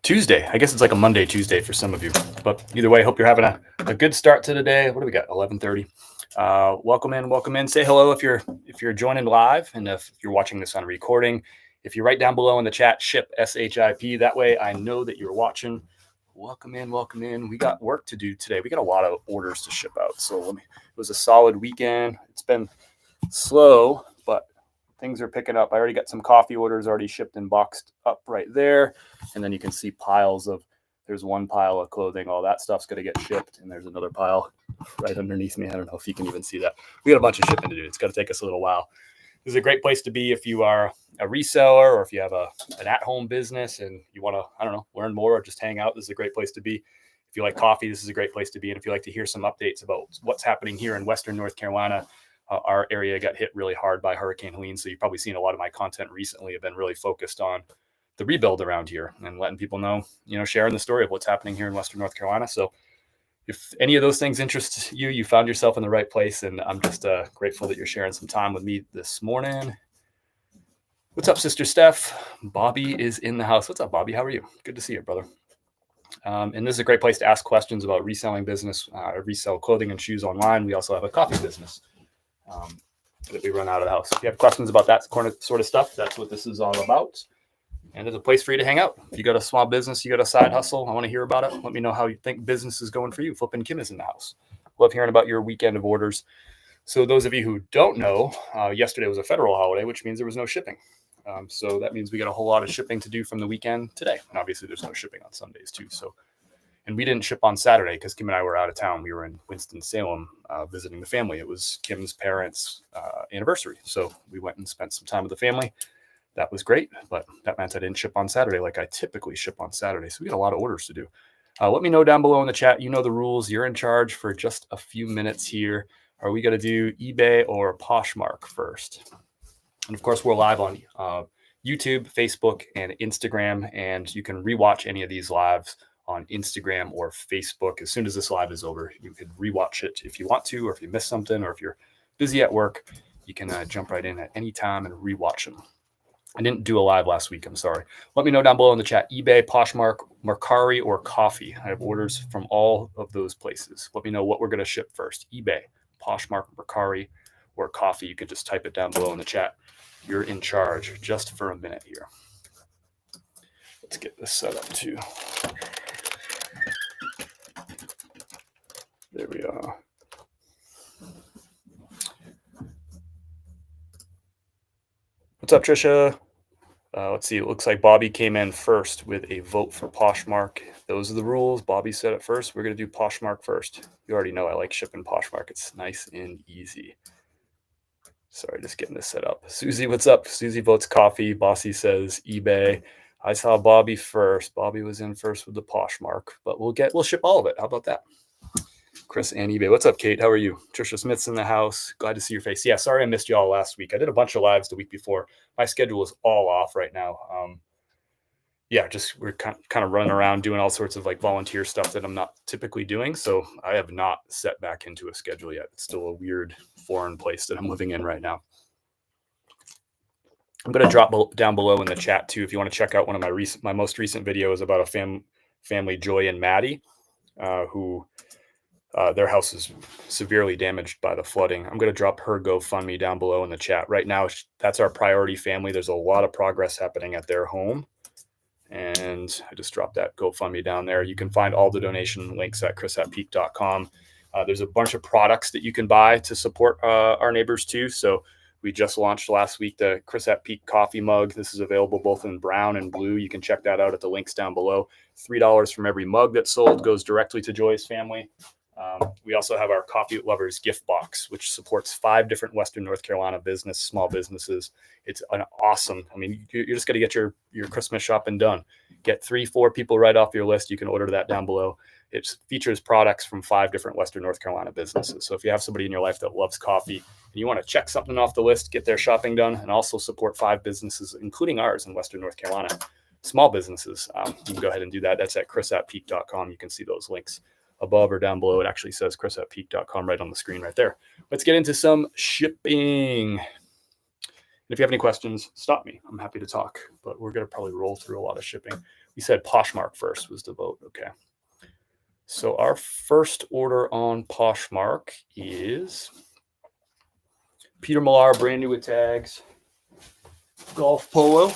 Tuesday. I guess it's like a Monday, Tuesday for some of you. But either way, hope you're having a good start to the day. What do we got? 11:30. Welcome in, welcome in. Say hello if you're joining live, and if you're watching this on recording. If you write down below in the chat, ship SHIP. That way I know that you're watching. Welcome in, welcome in. We got work to do today. We got a lot of orders to ship out. So it was a solid weekend. It's been slow, but things are picking up. I already got some coffee orders already shipped and boxed up right there. And then you can see there's one pile of clothing. All that stuff's going to get shipped. And there's another pile right underneath me. I don't know if you can even see that. We got a bunch of shipping to do. It's going to take us a little while. This is a great place to be if you are a reseller or if you have an at-home business and you want to, learn more or just hang out. This is a great place to be. If you like coffee, this is a great place to be. And if you like to hear some updates about what's happening here in Western North Carolina, our area got hit really hard by Hurricane Helene. So you've probably seen a lot of my content recently have been really focused on the rebuild around here and letting people know, sharing the story of what's happening here in Western North Carolina. So if any of those things interest you, you found yourself in the right place. And I'm just grateful that you're sharing some time with me this morning. What's up, Sister Steph? Bobby is in the house. What's up, Bobby? How are you? Good to see you, brother. And this is a great place to ask questions about reselling business. Resell clothing and shoes online. We also have a coffee business that we run out of the house. If you have questions about that sort of stuff, that's what this is all about. And there's a place for you to hang out. If you got a small business, you got a side hustle, I want to hear about it. Let me know how you think business is going for you. Flippin' Kim is in the house. Love hearing about your weekend of orders. So those of you who don't know, yesterday was a federal holiday, which means there was no shipping. So that means we got a whole lot of shipping to do from the weekend today. And obviously there's no shipping on Sundays too. And we didn't ship on Saturday because Kim and I were out of town. We were in Winston-Salem visiting the family. It was Kim's parents' anniversary. So we went and spent some time with the family. That was great, but that meant I didn't ship on Saturday like I typically ship on Saturday. So we got a lot of orders to do. Let me know down below in the chat. You know the rules. You're in charge for just a few minutes here. Are we going to do eBay or Poshmark first? And of course, we're live on YouTube, Facebook, and Instagram. And you can rewatch any of these lives on Instagram or Facebook. As soon as this live is over, you could rewatch it if you want to, or if you missed something, or if you're busy at work, you can jump right in at any time and rewatch them. I didn't do a live last week. I'm sorry. Let me know down below in the chat, eBay, Poshmark, Mercari, or coffee. I have orders from all of those places. Let me know what we're going to ship first. eBay, Poshmark, Mercari, or coffee. You can just type it down below in the chat. You're in charge just for a minute here. Let's get this set up too. There we are. What's up, Trisha? Let's see. It looks like Bobby came in first with a vote for Poshmark. Those are the rules. Bobby said it first. We're going to do Poshmark first. You already know I like shipping Poshmark. It's nice and easy. Sorry, just getting this set up. Susie, what's up? Susie votes coffee. Bossy says eBay. I saw Bobby first. Bobby was in first with the Poshmark, but we'll ship all of it. How about that? Chris and eBay. What's up, Kate? How are you? Trisha Smith's in the house. Glad to see your face. Yeah, sorry I missed you all last week. I did a bunch of lives the week before. My schedule is all off right now. We're kind of running around doing all sorts of like volunteer stuff that I'm not typically doing. So I have not set back into a schedule yet. It's still a weird foreign place that I'm living in right now. I'm going to drop down below in the chat too if you want to check out one of my most recent videos about a family, Joy and Maddie, who their house is severely damaged by the flooding. I'm going to drop her GoFundMe down below in the chat. Right now, that's our priority family. There's a lot of progress happening at their home. And I just dropped that GoFundMe down there. You can find all the donation links at chris@peak.com. There's a bunch of products that you can buy to support our neighbors too. So we just launched last week the Chris at Peak coffee mug. This is available both in brown and blue. You can check that out at the links down below. $3 from every mug that's sold goes directly to Joy's family. We also have our Coffee Lovers gift box, which supports 5 different Western North Carolina small businesses. It's an awesome, you're just going to get your Christmas shopping done. Get 3-4 people right off your list. You can order that down below. It features products from 5 different Western North Carolina businesses. So if you have somebody in your life that loves coffee and you want to check something off the list, get their shopping done, and also support 5 businesses, including ours in Western North Carolina, small businesses, you can go ahead and do that. That's at chris@peak.com. You can see those links above or down below. It actually says chris@peak.com right on the screen right there. Let's get into some shipping. If you have any questions, stop me. I'm happy to talk, but we're going to probably roll through a lot of shipping. You said Poshmark first was the vote. Okay. So our first order on Poshmark is Peter Millar, brand new with tags, golf polo.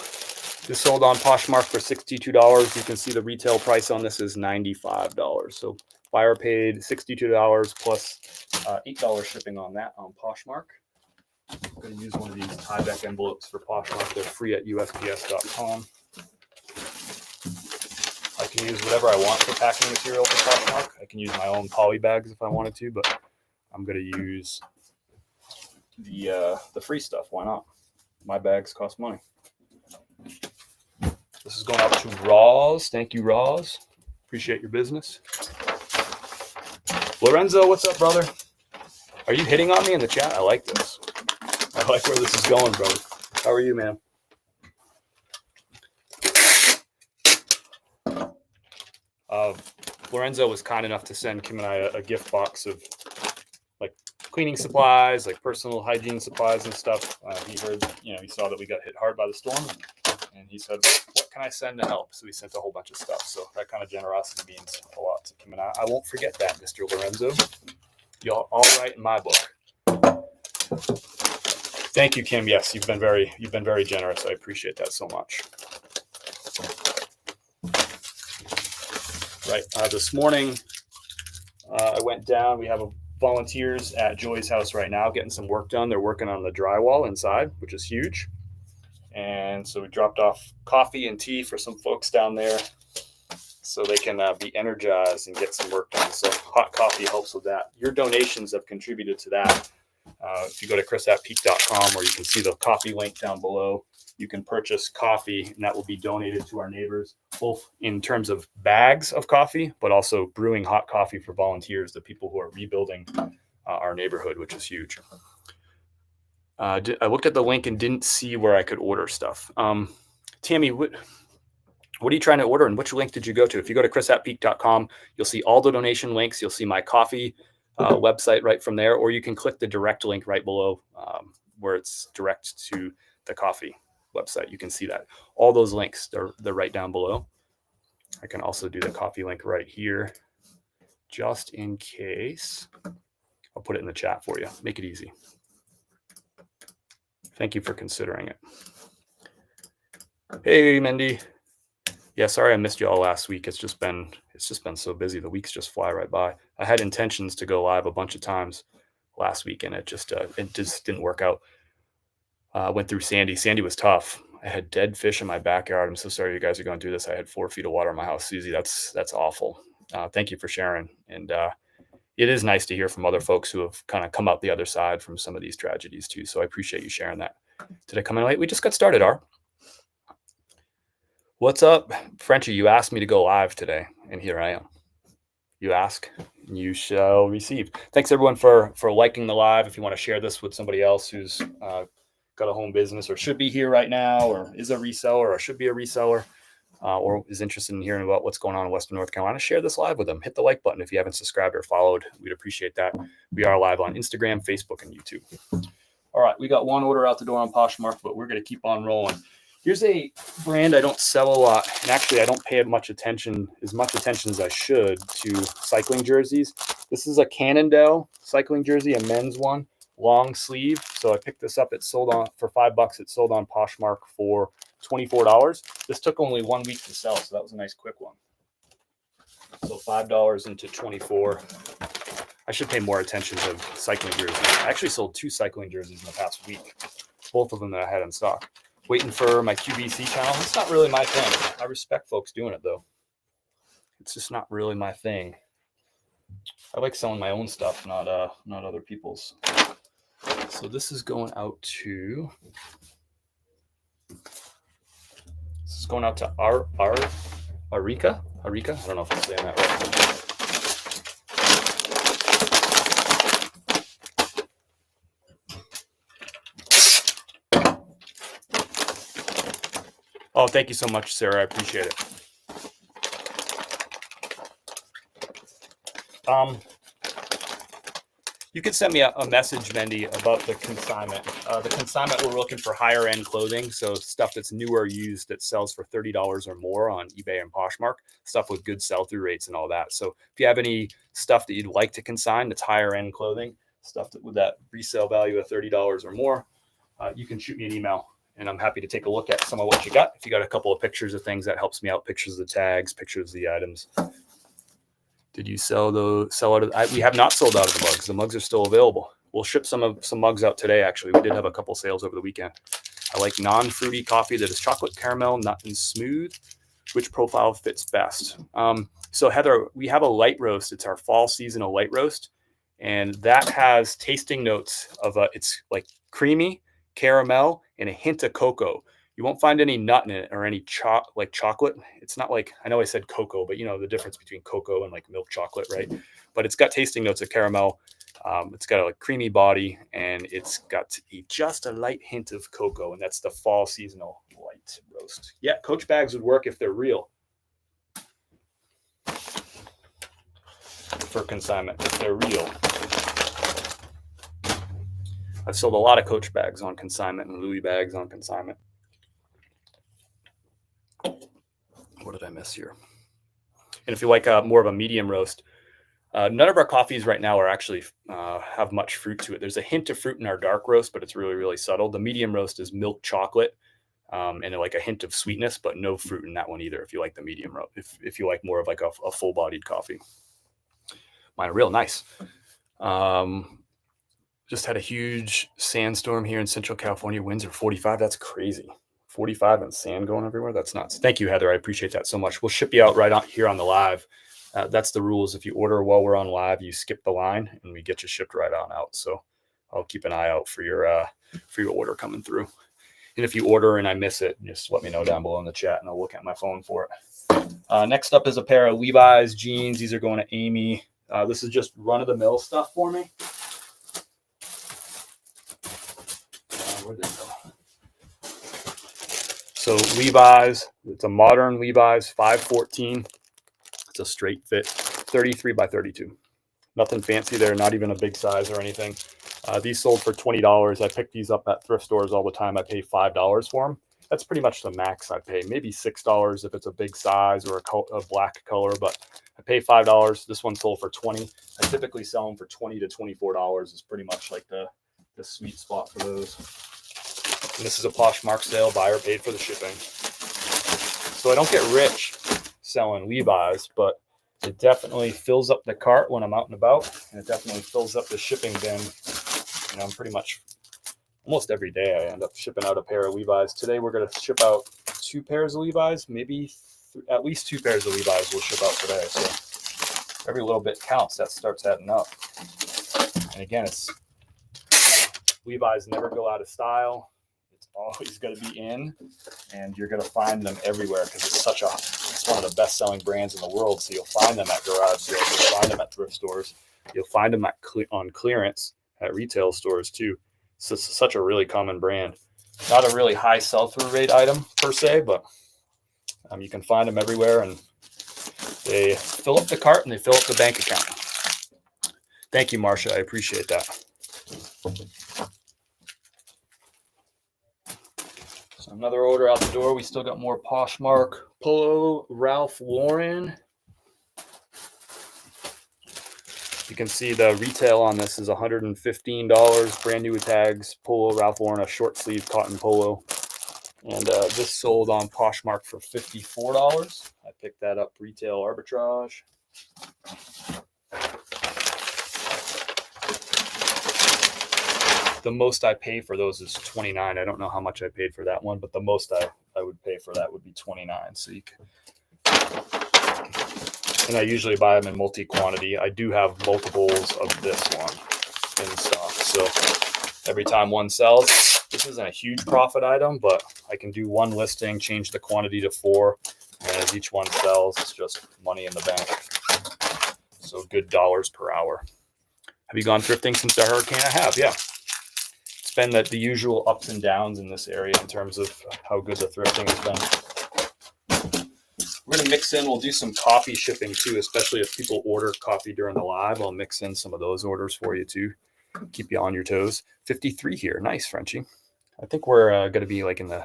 This sold on Poshmark for $62. You can see the retail price on this is $95. So buyer paid $62 plus $8 shipping on that on Poshmark. I'm going to use one of these Tyvek envelopes for Poshmark. They're free at USPS.com. I can use whatever I want for packing material for Poshmark. I can use my own poly bags if I wanted to, but I'm going to use the free stuff. Why not? My bags cost money. This is going out to Roz. Thank you, Roz. Appreciate your business. Lorenzo, what's up, brother? Are you hitting on me in the chat? I like this. I like where this is going, brother. How are you, man? Lorenzo was kind enough to send Kim and I a gift box of like cleaning supplies, like personal hygiene supplies and stuff. He heard, he saw that we got hit hard by the storm, and he said, "What can I send to help?" So he sent a whole bunch of stuff. So that kind of generosity means a lot to Kim and I. I won't forget that, Mr. Lorenzo. You're all right in my book. Thank you, Kim. Yes, you've been very generous. I appreciate that so much. Right. This morning, I went down. We have volunteers at Joy's house right now getting some work done. They're working on the drywall inside, which is huge. And so we dropped off coffee and tea for some folks down there so they can be energized and get some work done. So hot coffee helps with that. Your donations have contributed to that. If you go to chris@peak.com, where you can see the coffee link down below, you can purchase coffee, and that will be donated to our neighbors, both in terms of bags of coffee, but also brewing hot coffee for volunteers, the people who are rebuilding our neighborhood, which is huge. I looked at the link and didn't see where I could order stuff. Tammy, what are you trying to order, and which link did you go to? If you go to chris@peak.com, you'll see all the donation links. You'll see my coffee website right from there, or you can click the direct link right below where it's direct to the coffee website. You can see that. All those links, they're right down below. I can also do the coffee link right here, just in case. I'll put it in the chat for you. Make it easy. Thank you for considering it. Hey, Mindy. Yeah, sorry I missed you all last week. It's just been so busy. The weeks just fly right by. I had intentions to go live a bunch of times last week, and it just didn't work out. Went through Sandy. Sandy was tough. I had dead fish in my backyard. I'm so sorry you guys are going through this. I had 4 feet of water in my house. Susie, that's awful. Thank you for sharing. And it is nice to hear from other folks who have kind of come out the other side from some of these tragedies too. So I appreciate you sharing that. Did I come in late? We just got started, R. What's up, Frenchie? You asked me to go live today, and here I am. You ask, and you shall receive. Thanks everyone for liking the live. If you want to share this with somebody else who's got a home business or should be here right now, or is a reseller or should be a reseller, or is interested in hearing about what's going on in Western North Carolina, share this live with them. Hit the like button if you haven't subscribed or followed. We'd appreciate that. We are live on Instagram, Facebook, and YouTube. All right, we got one order out the door on Poshmark, but we're going to keep on rolling. Here's a brand I don't sell a lot, and actually I don't pay as much attention as I should to cycling jerseys. This is a Cannondale cycling jersey, a men's one, long sleeve. So I picked this up. It sold on for $5. It sold on Poshmark for $24. This took only 1 week to sell, so that was a nice quick one. So $5 into 24. I should pay more attention to cycling jerseys. I actually sold 2 cycling jerseys in the past week, both of them that I had in stock. Waiting for my QVC channel. It's not really my thing. I respect folks doing it though. It's just not really my thing. I like selling my own stuff, not other people's. So this is going out to Arika. I don't know if I'm saying that right. Oh, thank you so much, Sarah. I appreciate it. You could send me a message, Mendy, about the consignment. The consignment, we're looking for higher end clothing, so stuff that's new or used that sells for $30 or more on eBay and Poshmark, stuff with good sell-through rates and all that. So if you have any stuff that you'd like to consign that's higher end clothing, stuff that with that resale value of $30 or more, you can shoot me an email, and I'm happy to take a look at some of what you got. If you got a couple of pictures of things, that helps me out. Pictures of the tags, pictures of the items. Did you sell out of? We have not sold out of the mugs. The mugs are still available. We'll ship some mugs out today. Actually, we did have a couple sales over the weekend. I like non-fruity coffee that is chocolate, caramel, nut, and smooth. Which profile fits best? So Heather, we have a light roast. It's our fall seasonal light roast, and that has tasting notes of it's like creamy caramel and a hint of cocoa. You won't find any nut in it or any like chocolate. It's not like, I know I said cocoa, but you know the difference between cocoa and like milk chocolate, right? But it's got tasting notes of caramel. It's got a like creamy body, and it's got just a light hint of cocoa, and that's the fall seasonal light roast. Yeah, Coach bags would work if they're real for consignment, if they're real. I've sold a lot of Coach bags on consignment and Louis bags on consignment. What did I miss here? And if you like more of a medium roast, none of our coffees right now are actually have much fruit to it. There's a hint of fruit in our dark roast, but it's really, really subtle. The medium roast is milk chocolate and like a hint of sweetness, but no fruit in that one either. If you like the medium roast, if you like more of like a full-bodied coffee. Mine are real nice. Just had a huge sandstorm here in Central California. Winds are 45. That's crazy. 45 and sand going everywhere. That's nuts. Thank you, Heather. I appreciate that so much. We'll ship you out right on here on the live. That's the rules. If you order while we're on live, you skip the line and we get you shipped right on out. So I'll keep an eye out for your order coming through. And if you order and I miss it, just let me know down below in the chat and I'll look at my phone for it. Next up is a pair of Levi's jeans. These are going to Amy. This is just run-of-the-mill stuff for me. Where did it go? So Levi's, it's a modern Levi's 514. It's a straight fit, 33 by 32. Nothing fancy there, not even a big size or anything. These sold for $20. I pick these up at thrift stores all the time. I pay $5 for them. That's pretty much the max I pay. Maybe $6 if it's a big size or a black color, but I pay $5. This one sold for $20. I typically sell them for $20 to $24 is pretty much like the sweet spot for those. And this is a Poshmark sale. Buyer paid for the shipping. So I don't get rich selling Levi's, but it definitely fills up the cart when I'm out and about, and it definitely fills up the shipping bin. You know, I'm pretty much almost every day I end up shipping out a pair of Levi's. Today we're going to ship out 2 pairs of Levi's, maybe at least 2 pairs of Levi's we'll ship out today. So every little bit counts. That starts adding up. And again, Levi's never go out of style. It's always going to be in, and you're going to find them everywhere because it's one of the best-selling brands in the world. So you'll find them at garage sales, you'll find them at thrift stores, you'll find them on clearance at retail stores too. So it's such a really common brand. Not a really high sell-through rate item per se, but you can find them everywhere, and they fill up the cart and they fill up the bank account. Thank you, Marcia. I appreciate that. So another order out the door. We still got more Poshmark Polo, Ralph Lauren. You can see the retail on this is $115, brand new with tags. Polo, Ralph Lauren, a short sleeve cotton polo. And this sold on Poshmark for $54. I picked that up retail arbitrage. The most I pay for those is $29. I don't know how much I paid for that one, but the most I would pay for that would be $29. So you can, and I usually buy them in multi-quantity. I do have multiples of this one in stock. So every time one sells, this isn't a huge profit item, but I can do one listing, change the quantity to 4, and as each one sells, it's just money in the bank. So good dollars per hour. Have you gone thrifting since the hurricane? I have, yeah. It's been the usual ups and downs in this area in terms of how good the thrifting has been. We're going to mix in, we'll do some coffee shipping too, especially if people order coffee during the live. I'll mix in some of those orders for you too. Keep you on your toes. 53 here. Nice, Frenchie. I think we're going to be like in the,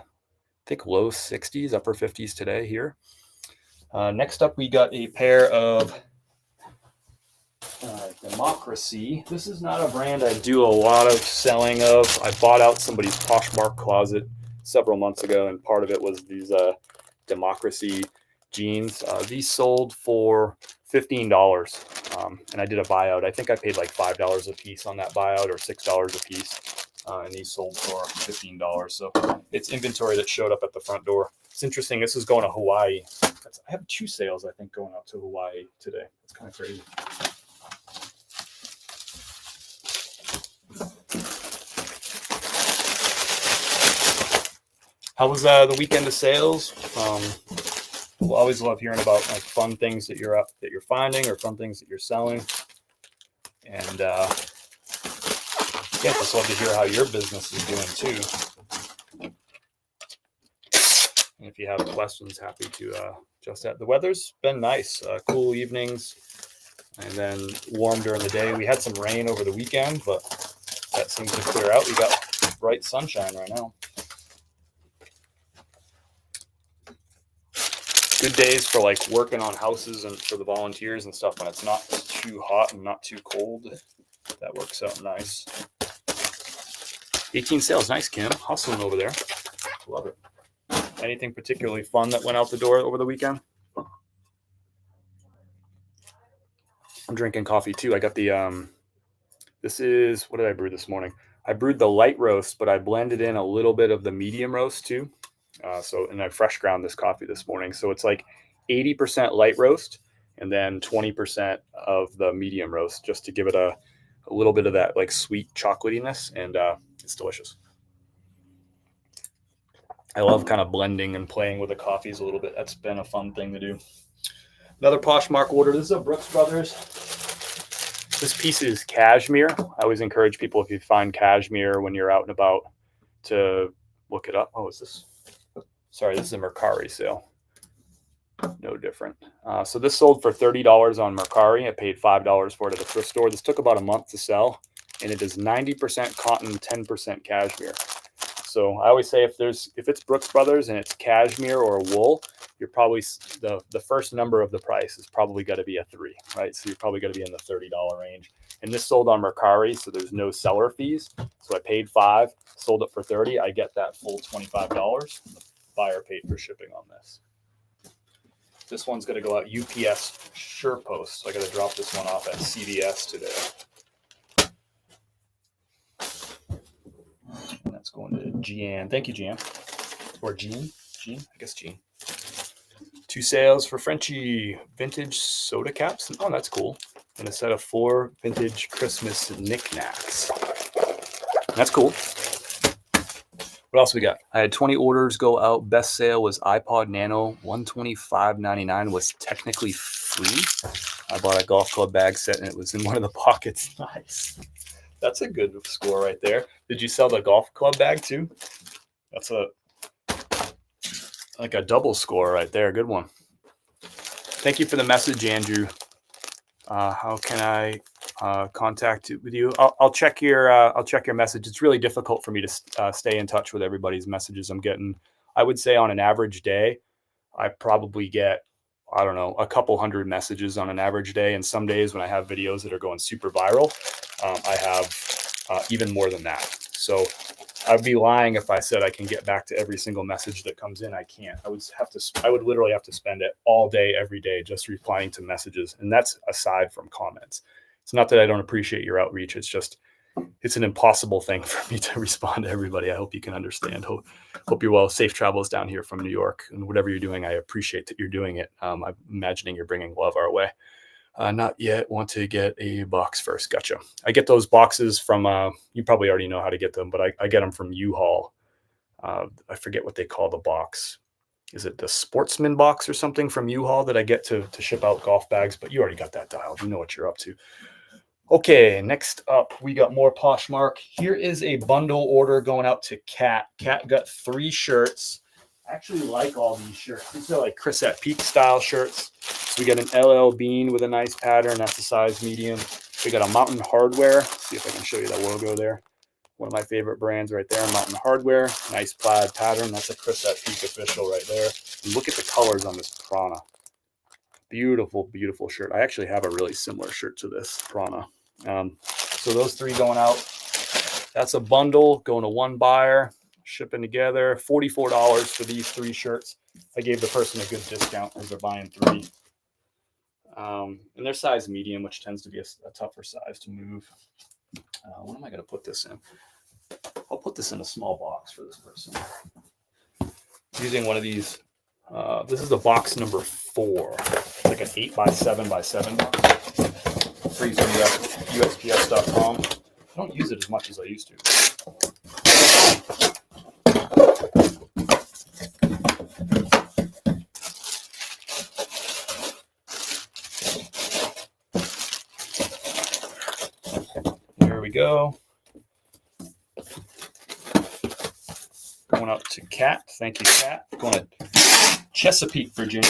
low 60s, upper 50s today here. Next up, we got a pair of Democracy. This is not a brand I do a lot of selling of. I bought out somebody's Poshmark closet several months ago, and part of it was these Democracy jeans. These sold for $15, and I did a buyout. I think I paid like $5 a piece on that buyout, or $6 a piece, and these sold for $15. So it's inventory that showed up at the front door. It's interesting. This is going to Hawaii. I have 2 sales, I think, going out to Hawaii today. It's kind of crazy. How was the weekend of sales? We'll always love hearing about like fun things that you're finding, or fun things that you're selling. And yeah, just love to hear how your business is doing too. And if you have questions, happy to just that. The weather's been nice, cool evenings, and then warm during the day. We had some rain over the weekend, but that seems to clear out. We got bright sunshine right now. Good days for like working on houses and for the volunteers and stuff when it's not too hot and not too cold. That works out nice. 18 sales. Nice, Kim. Hustling over there. Love it. Anything particularly fun that went out the door over the weekend? I'm drinking coffee too. I got the, this is, what did I brew this morning? I brewed the light roast, but I blended in a little bit of the medium roast too. And I fresh ground this coffee this morning. So it's like 80% light roast and then 20% of the medium roast, just to give it a little bit of that like sweet chocolatiness. And it's delicious. I love kind of blending and playing with the coffees a little bit. That's been a fun thing to do. Another Poshmark order. This is a Brooks Brothers. This piece is cashmere. I always encourage people, if you find cashmere when you're out and about, to look it up. Oh, is this? Sorry, this is a Mercari sale. No different. So this sold for $30 on Mercari. I paid $5 for it at a thrift store. This took about a month to sell, and it is 90% cotton, 10% cashmere. So I always say if it's Brooks Brothers and it's cashmere or wool, you're probably the first number of the price is probably got to be a 3, right? So you're probably going to be in the $30 range. And this sold on Mercari, so there's no seller fees. So I paid $5, sold it for $30. I get that full $25. Buyer paid for shipping on this. This one's going to go out UPS SurePost. So I got to drop this one off at CVS today. And that's going to Jean. Thank you, Jean. Or Jean? I guess Jean. 2 sales for Frenchie. Vintage soda caps. Oh, that's cool. And a set of 4 vintage Christmas knickknacks. That's cool. What else we got? I had 20 orders go out. Best sale was iPod Nano. $125.99 was technically free. I bought a golf club bag set and it was in one of the pockets. Nice. That's a good score right there. Did you sell the golf club bag too? That's like a double score right there. Good one. Thank you for the message, Andrew. How can I contact with you? I'll check your message. It's really difficult for me to stay in touch with everybody's messages I'm getting. I would say on an average day, I probably get, I don't know, a couple hundred messages on an average day. And some days when I have videos that are going super viral, I have even more than that. So I'd be lying if I said I can get back to every single message that comes in. I can't. I would literally have to spend it all day, every day, just replying to messages. And that's aside from comments. It's not that I don't appreciate your outreach. It's just, it's an impossible thing for me to respond to everybody. I hope you can understand. Hope you're well. Safe travels down here from New York, and whatever you're doing, I appreciate that you're doing it. I'm imagining you're bringing love our way. Not yet. Want to get a box first. Gotcha. I get those boxes from, you probably already know how to get them, but I get them from U-Haul. I forget what they call the box. Is it the Sportsman box or something from U-Haul that I get to ship out golf bags? But you already got that dialed. You know what you're up to. Okay, next up, we got more Poshmark. Here is a bundle order going out to Kat. Kat got 3 shirts. I actually like all these shirts. These are like Chris at Peak style shirts. We got an LL Bean with a nice pattern. That's a size medium. We got a Mountain Hardware. Let's see if I can show you the logo there. One of my favorite brands right there, Mountain Hardware. Nice plaid pattern. That's a Chris at Peak official right there. And look at the colors on this Prana. Beautiful, beautiful shirt. I actually have a really similar shirt to this Prana. So those three going out. That's a bundle going to one buyer, shipping together. $44 for these three shirts. I gave the person a good discount because they're buying three. And they're size medium, which tends to be a tougher size to move. What am I going to put this in? I'll put this in a small box for this person. Using one of these. This is the box number 4. It's like an 8x7x7 box. Free from USPS.com. I don't use it as much as I used to. There we go. Going up to Kat. Thank you, Kat. Going to Chesapeake, Virginia.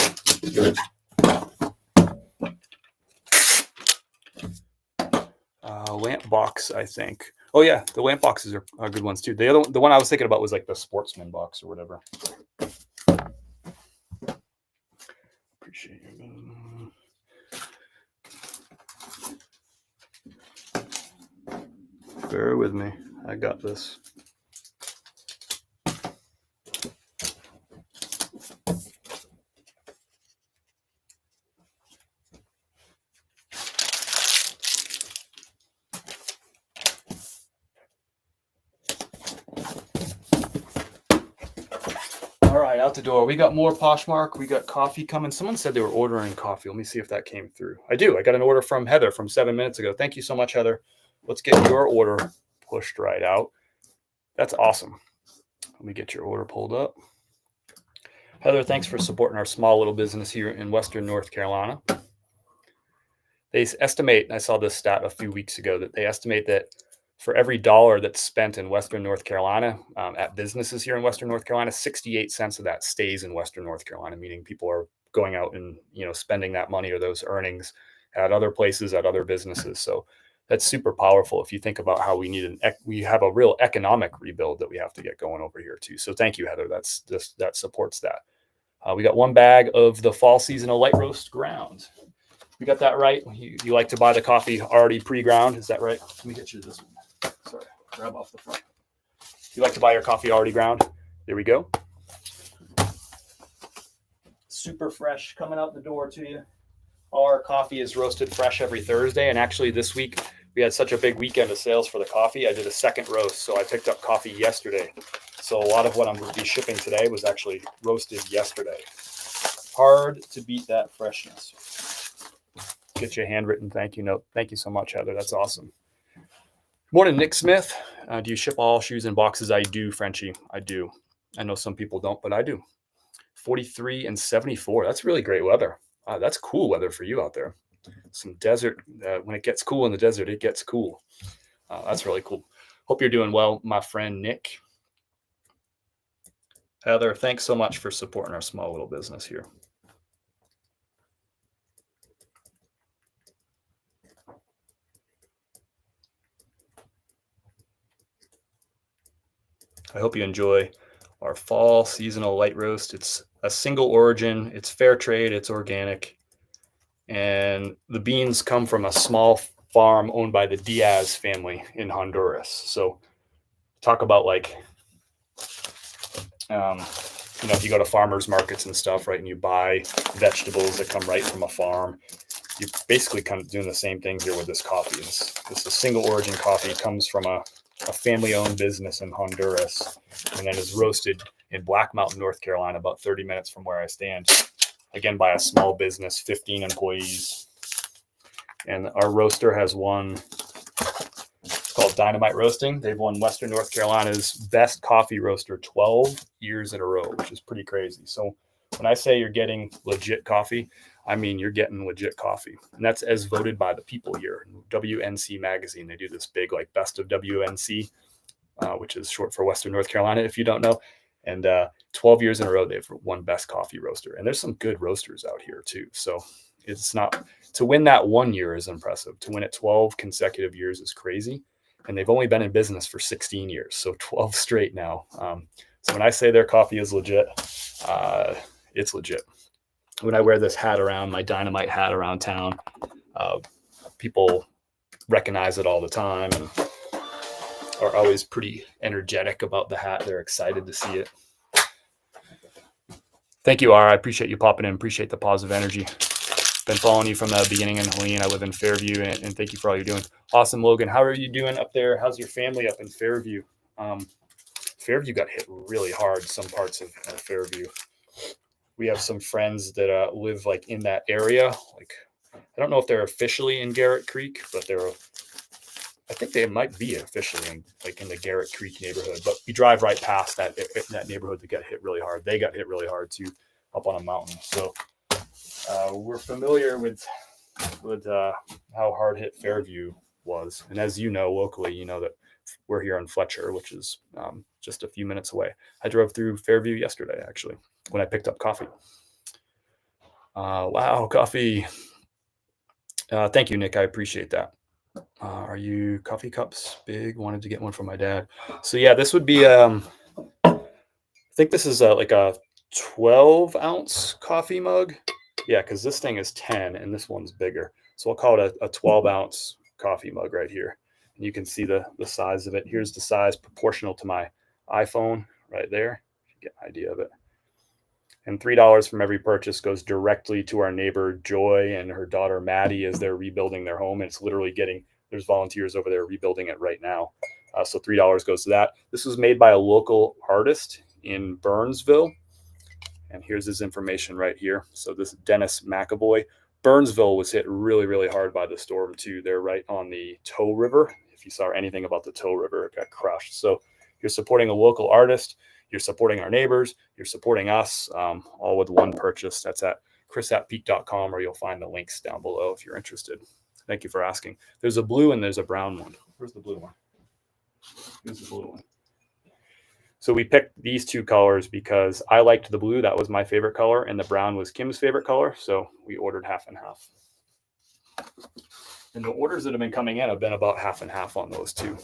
Lamp box, I think. Oh yeah, the lamp boxes are good ones too. The one I was thinking about was like the Sportsman box or whatever. Appreciate you. Bear with me. I got this. All right, out the door. We got more Poshmark. We got coffee coming. Someone said they were ordering coffee. Let me see if that came through. I do. I got an order from Heather from 7 minutes ago. Thank you so much, Heather. Let's get your order pushed right out. That's awesome. Let me get your order pulled up. Heather, thanks for supporting our small little business here in Western North Carolina. They estimate, I saw this stat a few weeks ago, that they estimate that for every dollar that's spent in Western North Carolina at businesses here in Western North Carolina, 68 cents of that stays in Western North Carolina, meaning people are going out and spending that money or those earnings at other places, at other businesses. So that's super powerful if you think about how we have a real economic rebuild that we have to get going over here too. So thank you, Heather. That supports that. We got one bag of the fall seasonal light roast ground. We got that right. You like to buy the coffee already pre-ground, is that right? Let me get you this one. Sorry, grab off the front. You like to buy your coffee already ground? There we go. Super fresh coming out the door to you. All our coffee is roasted fresh every Thursday. And actually this week, we had such a big weekend of sales for the coffee. I did a second roast. So I picked up coffee yesterday. So a lot of what I'm going to be shipping today was actually roasted yesterday. Hard to beat that freshness. Get you a handwritten thank you note. Thank you so much, Heather. That's awesome. Morning, Nick Smith. Do you ship all shoes in boxes? I do, Frenchie. I do. I know some people don't, but I do. 43 and 74. That's really great weather. That's cool weather for you out there. Some desert. When it gets cool in the desert, it gets cool. That's really cool. Hope you're doing well, my friend Nick. Heather, thanks so much for supporting our small little business here. I hope you enjoy our fall seasonal light roast. It's a single origin. It's fair trade. It's organic. And the beans come from a small farm owned by the Diaz family in Honduras. So talk about like, if you go to farmers markets and stuff, right, and you buy vegetables that come right from a farm, you're basically kind of doing the same thing here with this coffee. This is single origin coffee. It comes from a family-owned business in Honduras, and then is roasted in Black Mountain, North Carolina, about 30 minutes from where I stand. Again, by a small business, 15 employees. And our roaster has won, it's called Dynamite Roasting. They've won Western North Carolina's best coffee roaster 12 years in a row, which is pretty crazy. So when I say you're getting legit coffee, I mean you're getting legit coffee. And that's as voted by the people here. WNC magazine, they do this big like best of WNC, which is short for Western North Carolina, if you don't know. And 12 years in a row, they've won best coffee roaster. And there's some good roasters out here too. So it's not, to win that 1 year is impressive. To win it 12 consecutive years is crazy. And they've only been in business for 16 years. So 12 straight now. So when I say their coffee is legit, it's legit. When I wear this hat around, my Dynamite hat around town, people recognize it all the time and are always pretty energetic about the hat. They're excited to see it. Thank you, R. I appreciate you popping in. Appreciate the positive energy. Been following you from the beginning in Helene. I live in Fairview, and thank you for all you're doing. Awesome, Logan. How are you doing up there? How's your family up in Fairview? Fairview got hit really hard, some parts of Fairview. We have some friends that live like in that area. Like, I don't know if they're officially in Garrett Creek, but I think they might be officially in the Garrett Creek neighborhood. But we drive right past that neighborhood that got hit really hard. They got hit really hard too, up on a mountain. So we're familiar with how hard hit Fairview was. And as you know, locally, you know that we're here in Fletcher, which is just a few minutes away. I drove through Fairview yesterday, actually, when I picked up coffee. Wow, coffee. Thank you, Nick. I appreciate that. Are you coffee cups big? Wanted to get one for my dad. So yeah, this would be, I think this is like a 12-ounce coffee mug. Yeah, because this thing is 10 and this one's bigger. So I'll call it a 12-ounce coffee mug right here. And you can see the size of it. Here's the size proportional to my iPhone right there. You get an idea of it. And $3 from every purchase goes directly to our neighbor Joy and her daughter Maddie as they're rebuilding their home. And it's literally there's volunteers over there rebuilding it right now. So $3 goes to that. This was made by a local artist in Burnsville. And here's his information right here. So this is Dennis McAvoy. Burnsville was hit really, really hard by the storm too. They're right on the Tow River. If you saw anything about the Tow River, it got crushed. So you're supporting a local artist. You're supporting our neighbors. You're supporting us, all with one purchase. That's at chris@peak.com, or you'll find the links down below if you're interested. Thank you for asking. There's a blue and there's a brown one. Where's the blue one? Here's the blue one. So we picked these two colors because I liked the blue. That was my favorite color. And the brown was Kim's favorite color. So we ordered half and half. And the orders that have been coming in have been about half and half on those two.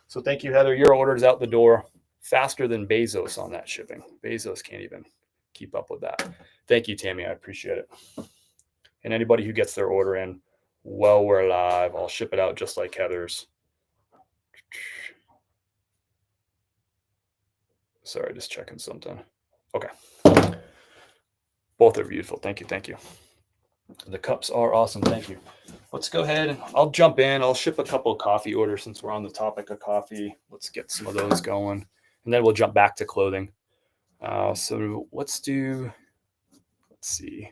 So thank you, Heather. Your order's out the door faster than Bezos on that shipping. Bezos can't even keep up with that. Thank you, Tammy. I appreciate it. And anybody who gets their order in, well, we're live. I'll ship it out just like Heather's. Sorry, just checking something. Okay. Both are beautiful. Thank you. Thank you. The cups are awesome. Thank you. Let's go ahead. I'll jump in. I'll ship a couple of coffee orders since we're on the topic of coffee. Let's get some of those going. And then we'll jump back to clothing. So let's see.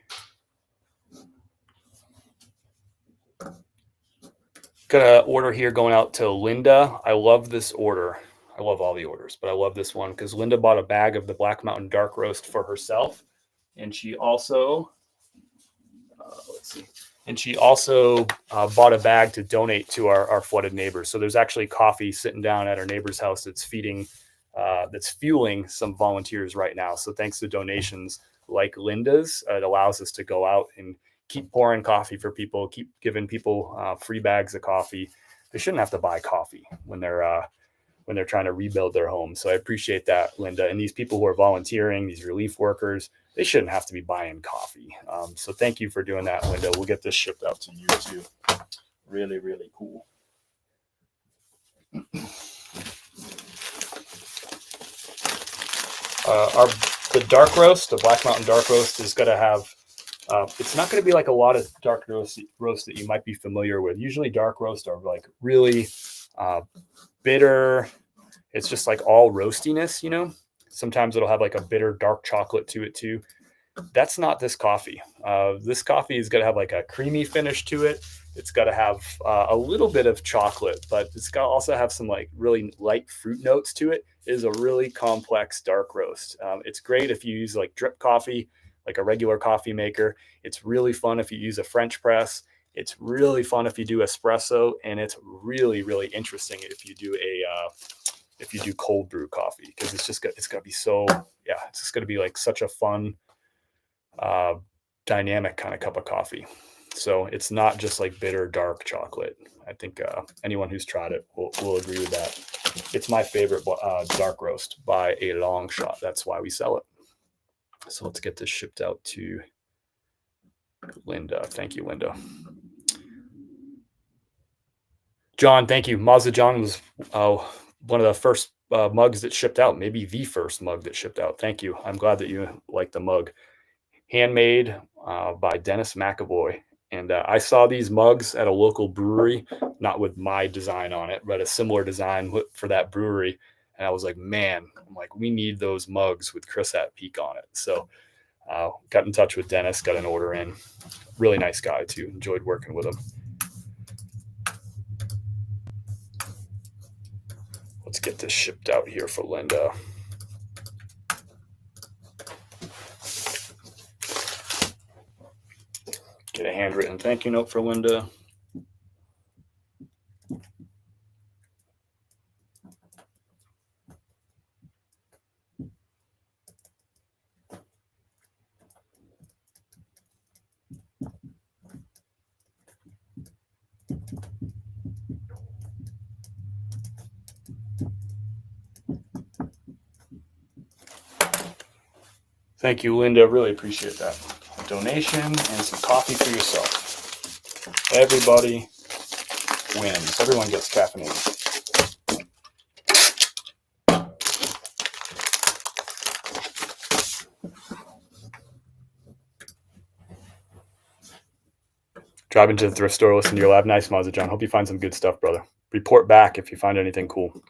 Got an order here going out to Linda. I love this order. I love all the orders, but I love this one because Linda bought a bag of the Black Mountain Dark Roast for herself. And she also, bought a bag to donate to our flooded neighbors. So there's actually coffee sitting down at our neighbor's house that's fueling some volunteers right now. So thanks to donations like Linda's, it allows us to go out and keep pouring coffee for people, keep giving people free bags of coffee. They shouldn't have to buy coffee when they're trying to rebuild their home. So I appreciate that, Linda. And these people who are volunteering, these relief workers, they shouldn't have to be buying coffee. So thank you for doing that, Linda. We'll get this shipped out to you too. Really, really cool. The dark roast, the Black Mountain Dark Roast, is going to have, it's not going to be like a lot of dark roast that you might be familiar with. Usually dark roast are like really bitter. It's just like all roastiness, you know. Sometimes it'll have like a bitter dark chocolate to it too. That's not this coffee. This coffee is going to have like a creamy finish to it. It's got to have a little bit of chocolate, but it's got to also have some like really light fruit notes to it. It is a really complex dark roast. It's great if you use like drip coffee, like a regular coffee maker. It's really fun if you use a French press. It's really fun if you do espresso, and it's really, really interesting if you do if you do cold brew coffee, because it's got to be so, yeah, it's just going to be like such a fun, dynamic kind of cup of coffee. So it's not just like bitter dark chocolate. I think anyone who's tried it will agree with that. It's my favorite dark roast by a long shot. That's why we sell it. So let's get this shipped out to Linda. Thank you, Linda. John, thank you. Mazda John was one of the first mugs that shipped out, maybe the first mug that shipped out. Thank you. I'm glad that you like the mug. Handmade by Dennis McAvoy. And I saw these mugs at a local brewery, not with my design on it, but a similar design for that brewery. And I was like, man, we need those mugs with Chris at Peak on it. So got in touch with Dennis, got an order in. Really nice guy too. Enjoyed working with him. Let's get this shipped out here for Linda. Get a handwritten thank you note for Linda. Thank you, Linda. Really appreciate that. A donation and some coffee for yourself. Everybody wins. Everyone gets caffeinated. Drive into the thrift store, listen to your lab. Nice, Mazda John. Hope you find some good stuff, brother. Report back if you find anything cool.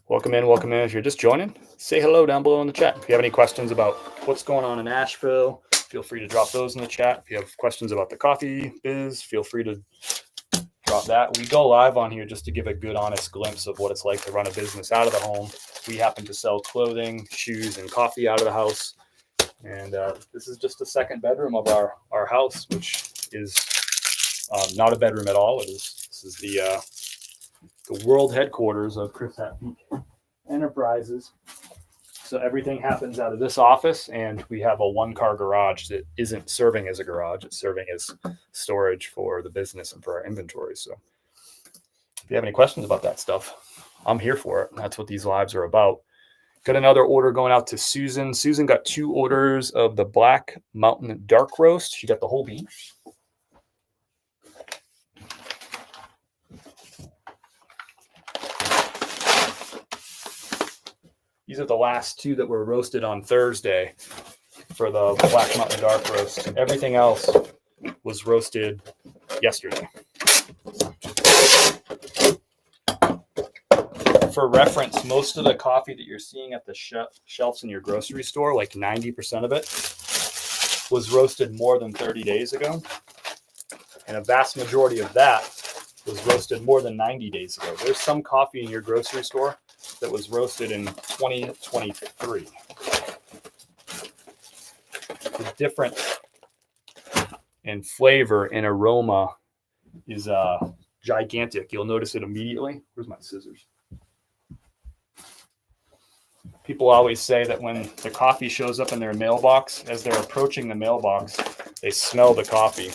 Welcome in, welcome in. If you're just joining, say hello down below in the chat. If you have any questions about what's going on in Asheville, feel free to drop those in the chat. If you have questions about the coffee biz, feel free to drop that. We go live on here just to give a good, honest glimpse of what it's like to run a business out of the home. We happen to sell clothing, shoes, and coffee out of the house. And this is just the second bedroom of our house, which is not a bedroom at all. This is the world headquarters of Chris at Peak Enterprises. So everything happens out of this office, and we have a one-car garage that isn't serving as a garage. It's serving as storage for the business and for our inventory. So if you have any questions about that stuff, I'm here for it. That's what these lives are about. Got another order going out to Susan. Susan got 2 orders of the Black Mountain Dark Roast. She got the whole bean. These are the last 2 that were roasted on Thursday for the Black Mountain Dark Roast. Everything else was roasted yesterday. For reference, most of the coffee that you're seeing at the shelves in your grocery store, like 90% of it, was roasted more than 30 days ago. And a vast majority of that was roasted more than 90 days ago. There's some coffee in your grocery store that was roasted in 2023. The difference in flavor and aroma is gigantic. You'll notice it immediately. Where's my scissors? People always say that when the coffee shows up in their mailbox, as they're approaching the mailbox, they smell the coffee.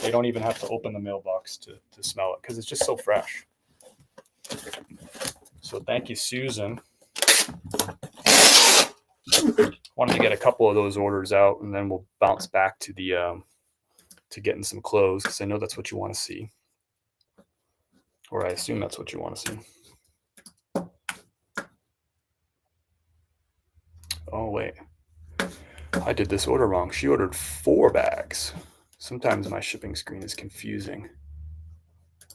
They don't even have to open the mailbox to smell it because it's just so fresh. So thank you, Susan. Wanted to get a couple of those orders out, and then we'll bounce back to the to getting some clothes, because I know that's what you want to see, or I assume that's what you want to see. Oh, wait. I did this order wrong. She ordered 4 bags. Sometimes my shipping screen is confusing.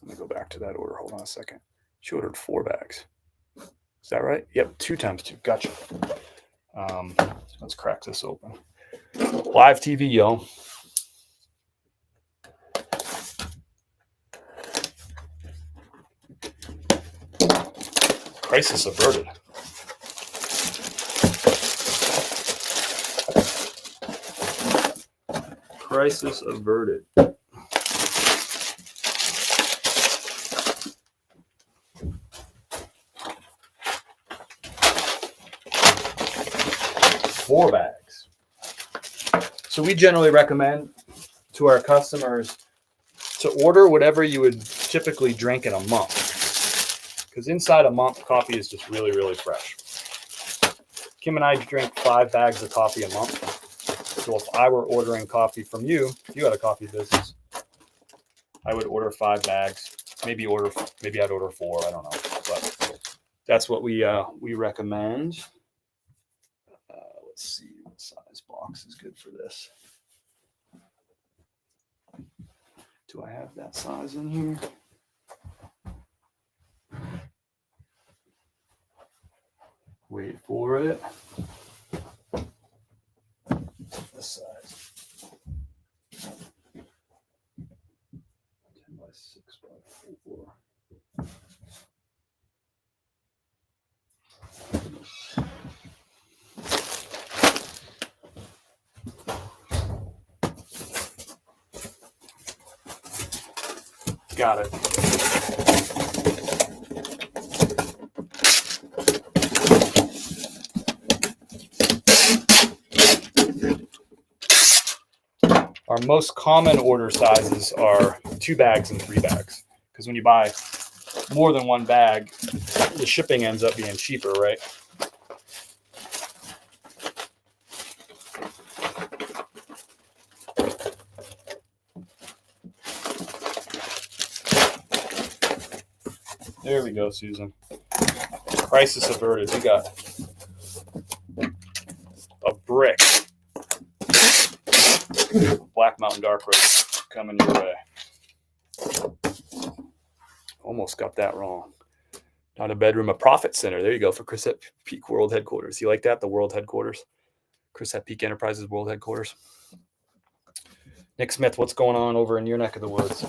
Let me go back to that order. Hold on a second. She ordered 4 bags. Is that right? Yep, 2 times 2. Gotcha. Let's crack this open. Live TV, yo. Crisis averted. Crisis averted. So we generally recommend to our customers to order whatever you would typically drink in a month, because inside a month, coffee is just really, really fresh. Kim and I drink 5 bags of coffee a month. So if I were ordering coffee from you, if you had a coffee business, I would order 5 bags. Maybe I'd order 4. I don't know, but that's what we recommend. Let's see what size box is good for this. Do I have that size in here? Wait for it. This size. 10 by 6 by 4. Got it. Our most common order sizes are 2 bags and 3 bags. Because when you buy more than 1 bag, the shipping ends up being cheaper, right? There we go, Susan. Crisis averted. We got a brick. Black Mountain Dark Roast coming your way. Almost got that wrong. Not a bedroom, a profit center. There you go for Chris at Peak World Headquarters. You like that? The World Headquarters. Chris at Peak Enterprises World Headquarters. Nick Smith, what's going on over in your neck of the woods?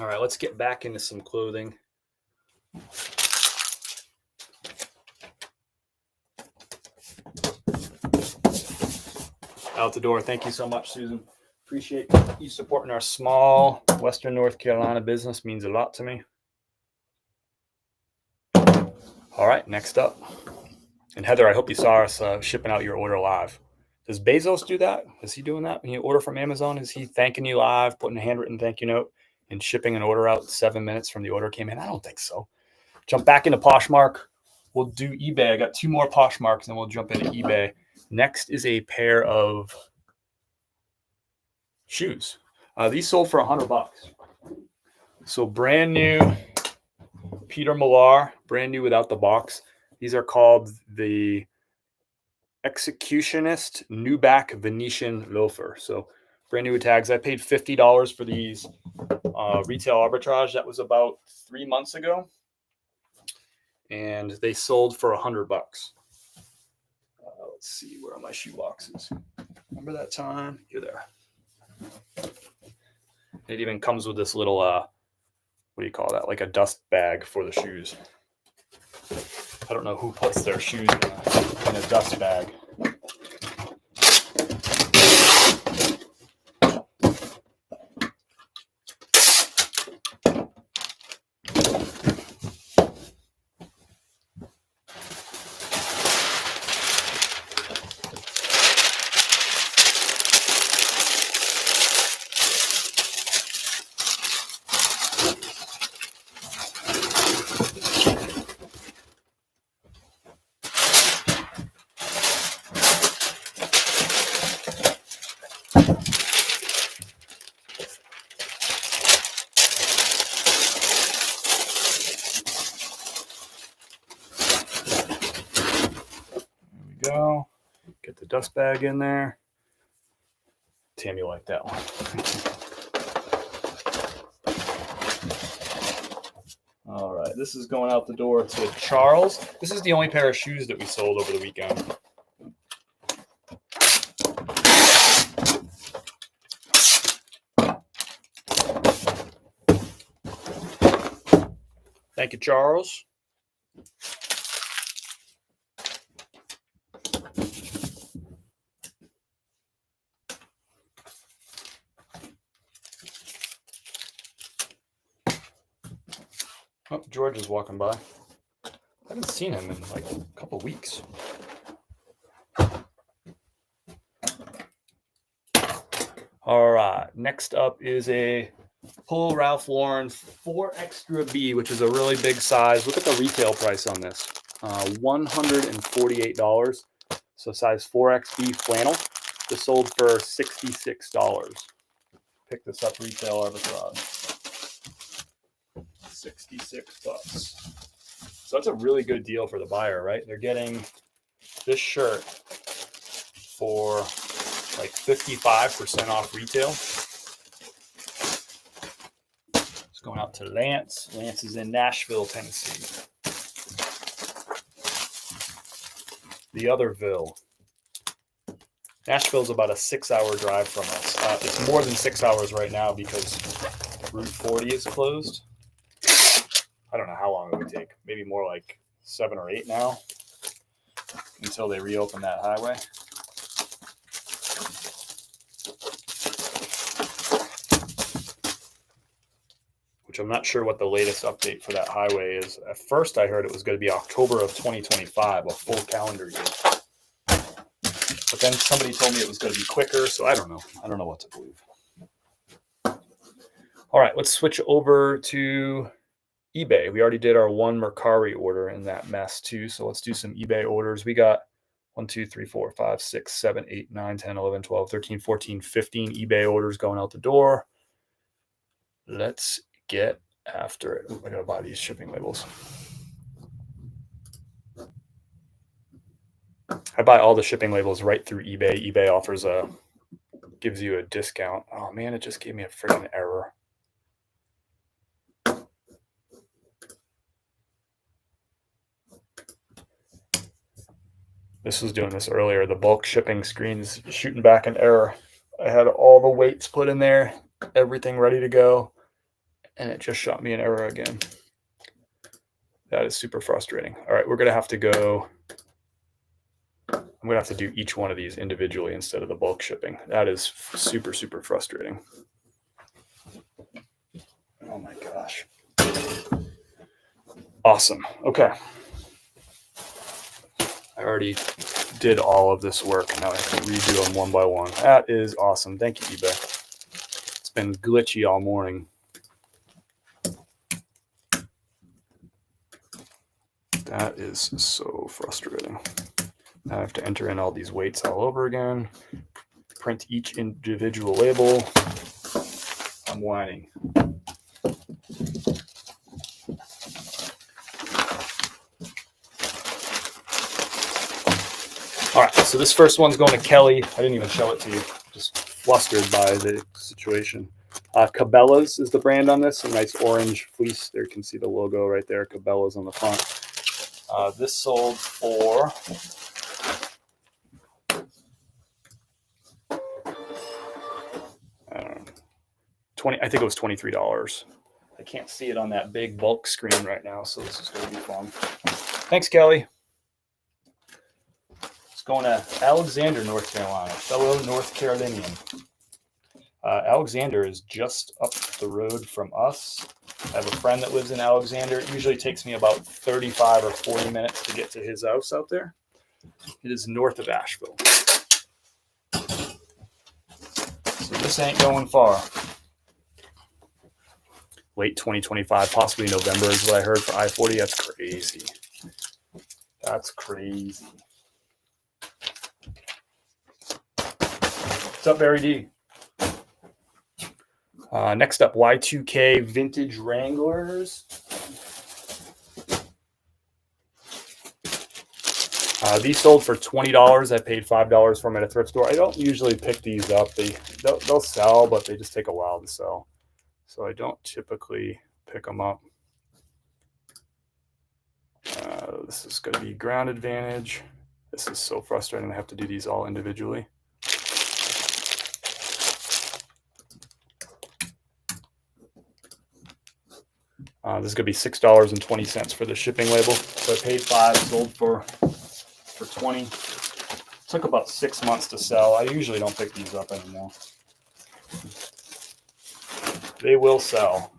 All right, let's get back into some clothing. Out the door. Thank you so much, Susan. Appreciate you supporting our small Western North Carolina business. Means a lot to me. All right, next up. And Heather, I hope you saw us shipping out your order live. Does Bezos do that? Is he doing that? When you order from Amazon, is he thanking you live, putting a handwritten thank you note, and shipping an order out 7 minutes from the order came in? I don't think so. Jump back into Poshmark. We'll do eBay. I got 2 more Poshmarks, and we'll jump into eBay. Next is a pair of shoes. These sold for $100. So brand new Peter Millar, brand new without the box. These are called the Executionist Newback Venetian Loafer. So brand new with tags. I paid $50 for these retail arbitrage. That was about 3 months ago. And they sold for $100. Let's see, where are my shoe boxes? Remember that time? You're there. It even comes with this little, what do you call that? Like a dust bag for the shoes. I don't know who puts their shoes in a dust bag. Go. Get the dust bag in there. Tammy liked that one. All right, this is going out the door to Charles. This is the only pair of shoes that we sold over the weekend. Thank you, Charles. Oh, George is walking by. I haven't seen him in like a couple weeks. All right, next up is a Pull Ralph Lauren 4 Extra B, which is a really big size. Look at the retail price on this, $148. So size 4XB flannel. This sold for $66. Pick this up retail arbitrage. $66. So that's a really good deal for the buyer, right? They're getting this shirt for like 55% off retail. It's going out to Lance. Lance is in Nashville, Tennessee. The otherville. Nashville's about a 6-hour drive from us. It's more than 6 hours right now because Route 40 is closed. I don't know how long it would take. Maybe more like 7 or 8 now until they reopen that highway. Which I'm not sure what the latest update for that highway is. At first, I heard it was going to be October of 2025, a full calendar year. But then somebody told me it was going to be quicker, so I don't know. I don't know what to believe. All right, let's switch over to eBay. We already did our one Mercari order in that mess too, so let's do some eBay orders. We got 1, 2, 3, 4, 5, 6, 7, 8, 9, 10, 11, 12, 13, 14, 15 eBay orders going out the door. Let's get after it. I gotta buy these shipping labels. I buy all the shipping labels right through eBay. eBay offers gives you a discount. Oh man, it just gave me a freaking error. This was doing this earlier. The bulk shipping screen's shooting back an error. I had all the weights put in there, everything ready to go, and it just shot me an error again. That is super frustrating. All right, we're gonna have to go. I'm gonna have to do each one of these individually instead of the bulk shipping. That is super, super frustrating. Oh my gosh. Awesome. Okay. I already did all of this work. Now I have to redo them one by one. That is awesome. Thank you, eBay. It's been glitchy all morning. That is so frustrating. Now I have to enter in all these weights all over again. Print each individual label. I'm whining. All right, so this first one's going to Kelly. I didn't even show it to you. Just flustered by the situation. Cabela's is the brand on this. A nice orange fleece. There you can see the logo right there. Cabela's on the front. This sold for I think it was $23. I can't see it on that big bulk screen right now, so this is going to be fun. Thanks, Kelly. It's going to Alexander, North Carolina, fellow North Carolinian. Alexander is just up the road from us. I have a friend that lives in Alexander. It usually takes me about 35 or 40 minutes to get to his house out there. It is north of Asheville. So this ain't going far. Late 2025, possibly November is what I heard for I-40. That's crazy. That's crazy. What's up, Barry D? Next up, Y2K Vintage Wranglers. These sold for $20. I paid $5 for them at a thrift store. I don't usually pick these up. They'll sell, but they just take a while to sell. So I don't typically pick them up. This is going to be ground advantage. This is so frustrating. I have to do these all individually. This is going to be $6.20 for the shipping label. So I paid $5, sold for 20. Took about 6 months to sell. I usually don't pick these up anymore. They will sell.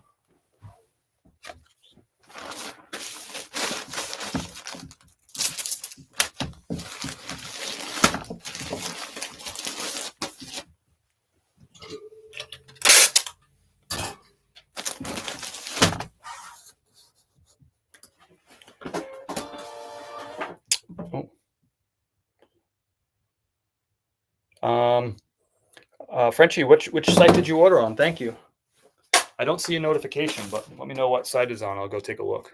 Frenchie, which site did you order on? Thank you. I don't see a notification, but let me know what site is on. I'll go take a look.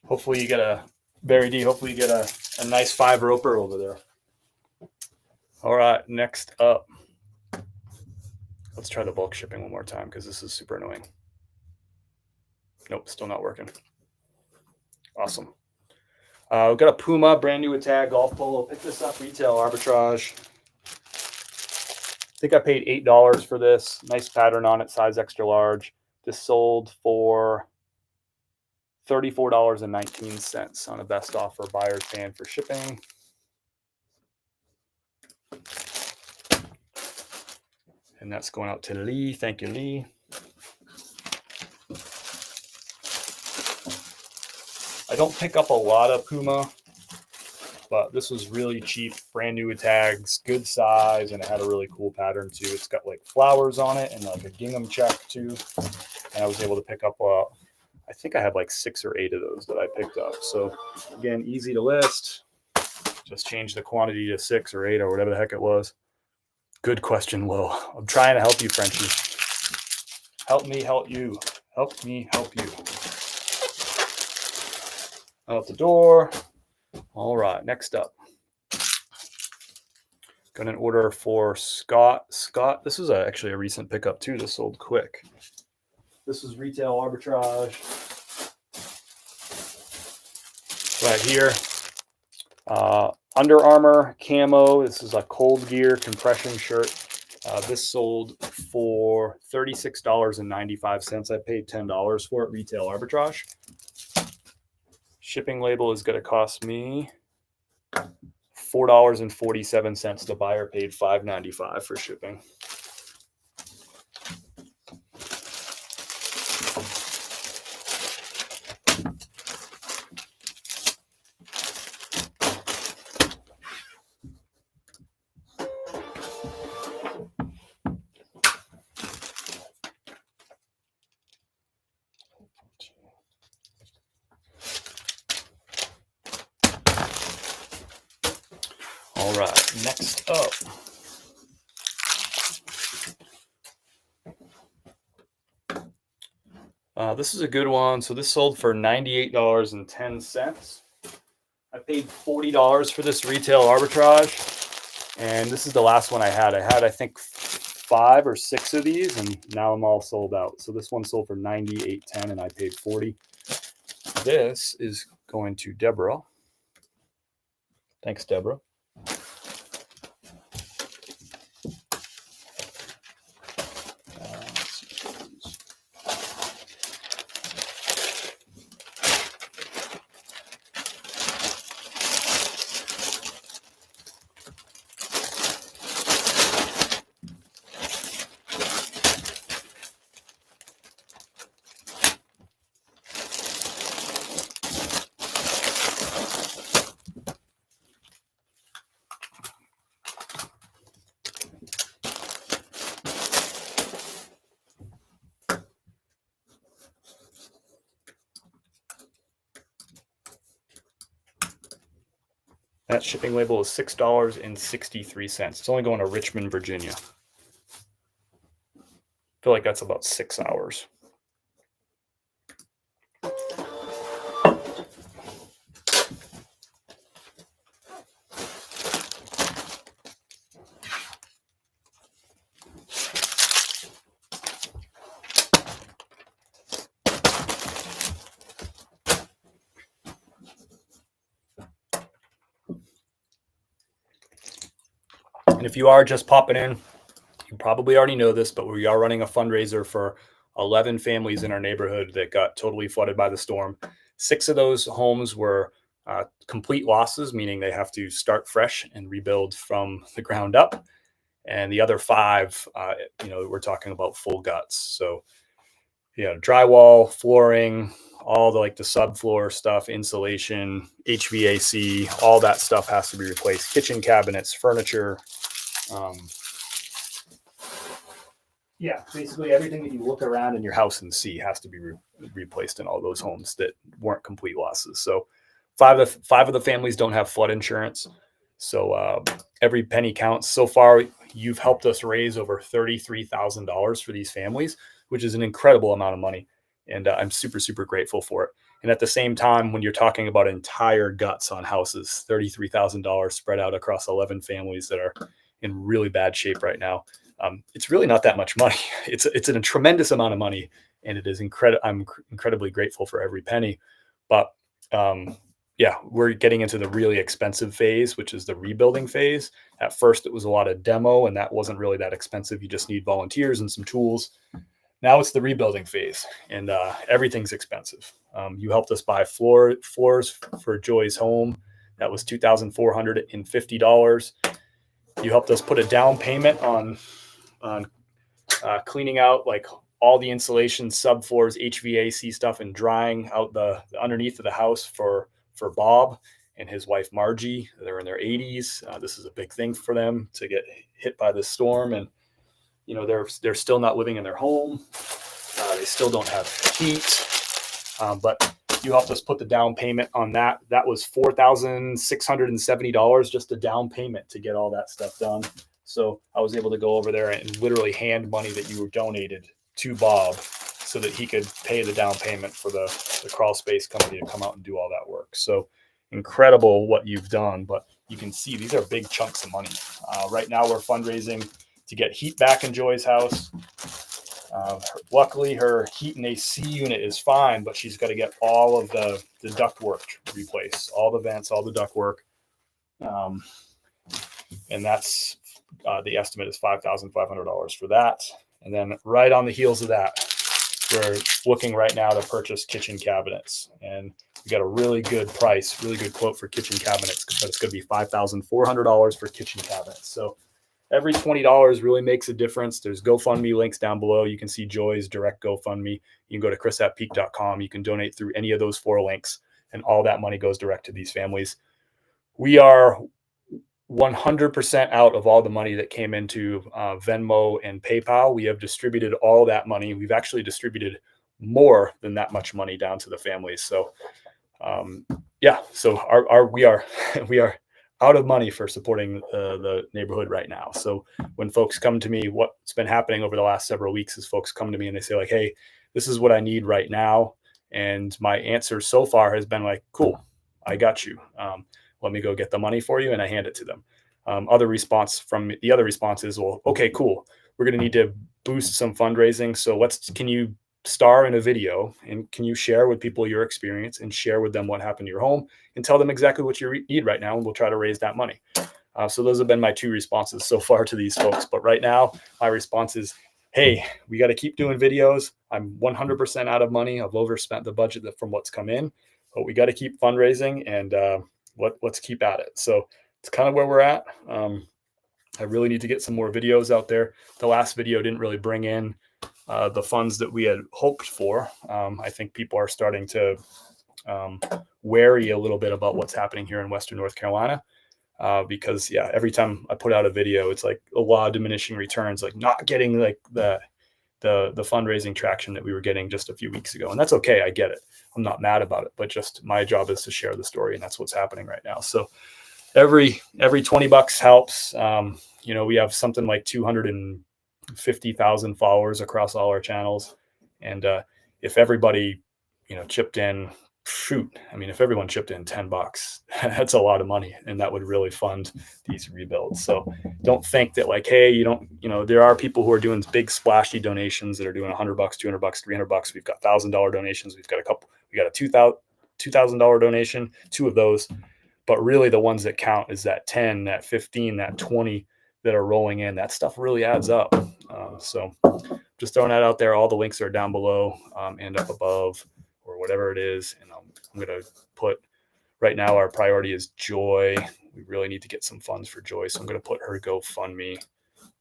Hopefully you get a hopefully you get a nice 5 roper over there. All right, next up. Let's try the bulk shipping one more time because this is super annoying. Nope, still not working. Awesome. We've got a Puma, brand new tag, golf polo. Pick this up, retail arbitrage. I think I paid $8 for this. Nice pattern on it, size extra large. This sold for $34.19 on a best offer. Buyer's paying for shipping. And that's going out to Lee. Thank you, Lee. I don't pick up a lot of Puma, but this was really cheap, brand new tags, good size, and it had a really cool pattern too. It's got like flowers on it and like a gingham check too. And I was able to pick up, I think I had like 6 or 8 of those that I picked up. So again, easy to list. Just change the quantity to 6 or 8 or whatever the heck it was. Good question, Will. I'm trying to help you, Frenchie. Help me help you. Help me help you. Out the door. All right, next up. Got an order for Scott. Scott, this is actually a recent pickup too. This sold quick. This is retail arbitrage. Right here. Under Armour camo. This is a cold gear compression shirt. This sold for $36.95. I paid $10 for it, retail arbitrage. Shipping label is going to cost me $4.47. The buyer paid $5.95 for shipping. All right, next up. This is a good one. So this sold for $98.10. I paid $40 for this retail arbitrage. And this is the last one I had. I think 5 or 6 of these, and now I'm all sold out. So this one sold for $98.10 and I paid $40. This is going to Deborah. Thanks, Deborah. That shipping label is $6.63. It's only going to Richmond, Virginia. I feel like that's about 6 hours. And if you are just popping in, you probably already know this, but we are running a fundraiser for 11 families in our neighborhood that got totally flooded by the storm. 6 of those homes were complete losses, meaning they have to start fresh and rebuild from the ground up. And the other 5, we're talking about full guts. So, drywall, flooring, all the subfloor stuff, insulation, HVAC, all that stuff has to be replaced. Kitchen cabinets, furniture. Basically everything that you look around in your house and see has to be replaced in all those homes that weren't complete losses. So 5 of the families don't have flood insurance. So every penny counts. So far, you've helped us raise over $33,000 for these families, which is an incredible amount of money. And I'm super, super grateful for it. And at the same time, when you're talking about entire guts on houses, $33,000 spread out across 11 families that are in really bad shape right now, it's really not that much money. It's a tremendous amount of money, and it is I'm incredibly grateful for every penny. But we're getting into the really expensive phase, which is the rebuilding phase. At first, it was a lot of demo, and that wasn't really that expensive. You just need volunteers and some tools. Now it's the rebuilding phase, and everything's expensive. You helped us buy floors for Joy's home. That was $2,450. You helped us put a down payment on cleaning out all the insulation, subfloors, HVAC stuff, and drying out the underneath of the house for Bob and his wife Margie. They're in their 80s. This is a big thing for them to get hit by this storm, and they're still not living in their home. They still don't have heat, but you helped us put the down payment on that. That was $4,670 just a down payment to get all that stuff done. So I was able to go over there and literally hand money that you were donated to Bob so that he could pay the down payment for the crawl space company to come out and do all that work. So incredible what you've done, but you can see these are big chunks of money. Right now we're fundraising to get heat back in Joy's house. Luckily, her heat and AC unit is fine, but she's got to get all of the ductwork replaced, all the vents, all the ductwork. And that's the estimate is $5,500 for that. And then right on the heels of that, we're looking right now to purchase kitchen cabinets. And we got a really good price, really good quote for kitchen cabinets, but it's going to be $5,400 for kitchen cabinets. So every $20 really makes a difference. There's GoFundMe links down below. You can see Joy's direct GoFundMe. You can go to chris@peak.com. You can donate through any of those 4 links, and all that money goes direct to these families. We are 100% out of all the money that came into Venmo and PayPal. We have distributed all that money. We've actually distributed more than that much money down to the families. So, so we are out of money for supporting the neighborhood right now. So when folks come to me, what's been happening over the last several weeks is folks come to me and they say hey, this is what I need right now. And my answer so far has been cool, I got you. Let me go get the money for you. And I hand it to them. The other response is, well, okay, cool. We're going to need to boost some fundraising. So can you star in a video and can you share with people your experience and share with them what happened to your home and tell them exactly what you need right now. And we'll try to raise that money. So those have been my 2 responses so far to these folks. But right now my response is, hey, we got to keep doing videos. I'm 100% out of money. I've overspent the budget from what's come in, but we got to keep fundraising and let's keep at it. So it's kind of where we're at. I really need to get some more videos out there. The last video didn't really bring in the funds that we had hoped for. I think people are starting to wary a little bit about what's happening here in Western North Carolina because every time I put out a video, it's a law of diminishing returns, not getting the fundraising traction that we were getting just a few weeks ago. And that's okay. I get it. I'm not mad about it, but just my job is to share the story. And that's what's happening right now. So every $20 helps. We have something like 250,000 followers across all our channels. And if everybody, chipped in, if everyone chipped in $10, that's a lot of money. And that would really fund these rebuilds. So don't think that hey, there are people who are doing big splashy donations that are doing $100, $200, $300. We've got $1,000 donations. We got a $2,000 donation, 2 of those. But really the ones that count is that 10, that 15, that 20 that are rolling in. That stuff really adds up. So just throwing that out there. All the links are down below and up above or whatever it is. And I'm going to put, right now our priority is Joy. We really need to get some funds for Joy. So I'm going to put her GoFundMe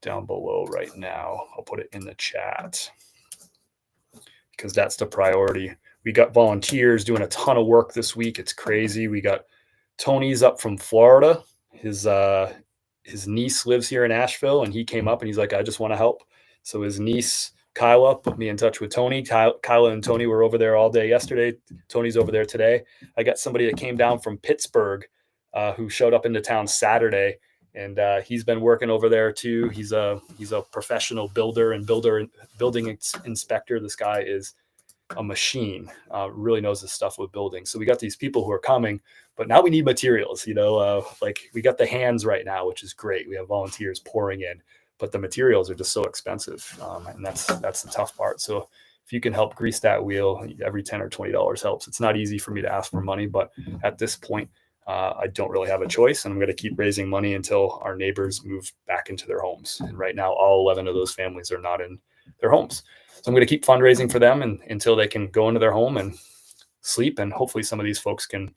down below right now. I'll put it in the chat because that's the priority. We got volunteers doing a ton of work this week. It's crazy. We got Tony's up from Florida. His niece lives here in Asheville, and he came up and he's like, I just want to help. So his niece, Kyla, put me in touch with Tony. Kyla and Tony were over there all day yesterday. Tony's over there today. I got somebody that came down from Pittsburgh who showed up into town Saturday, and he's been working over there too. He's a professional builder and building inspector. This guy is a machine, really knows his stuff with building. So we got these people who are coming, but now we need materials, like we got the hands right now, which is great. We have volunteers pouring in, but the materials are just so expensive. And that's the tough part. So if you can help grease that wheel, every $10 or $20 helps. It's not easy for me to ask for money, but at this point, I don't really have a choice, and I'm going to keep raising money until our neighbors move back into their homes. And right now, all 11 of those families are not in their homes. So I'm going to keep fundraising for them until they can go into their home and sleep. And hopefully some of these folks can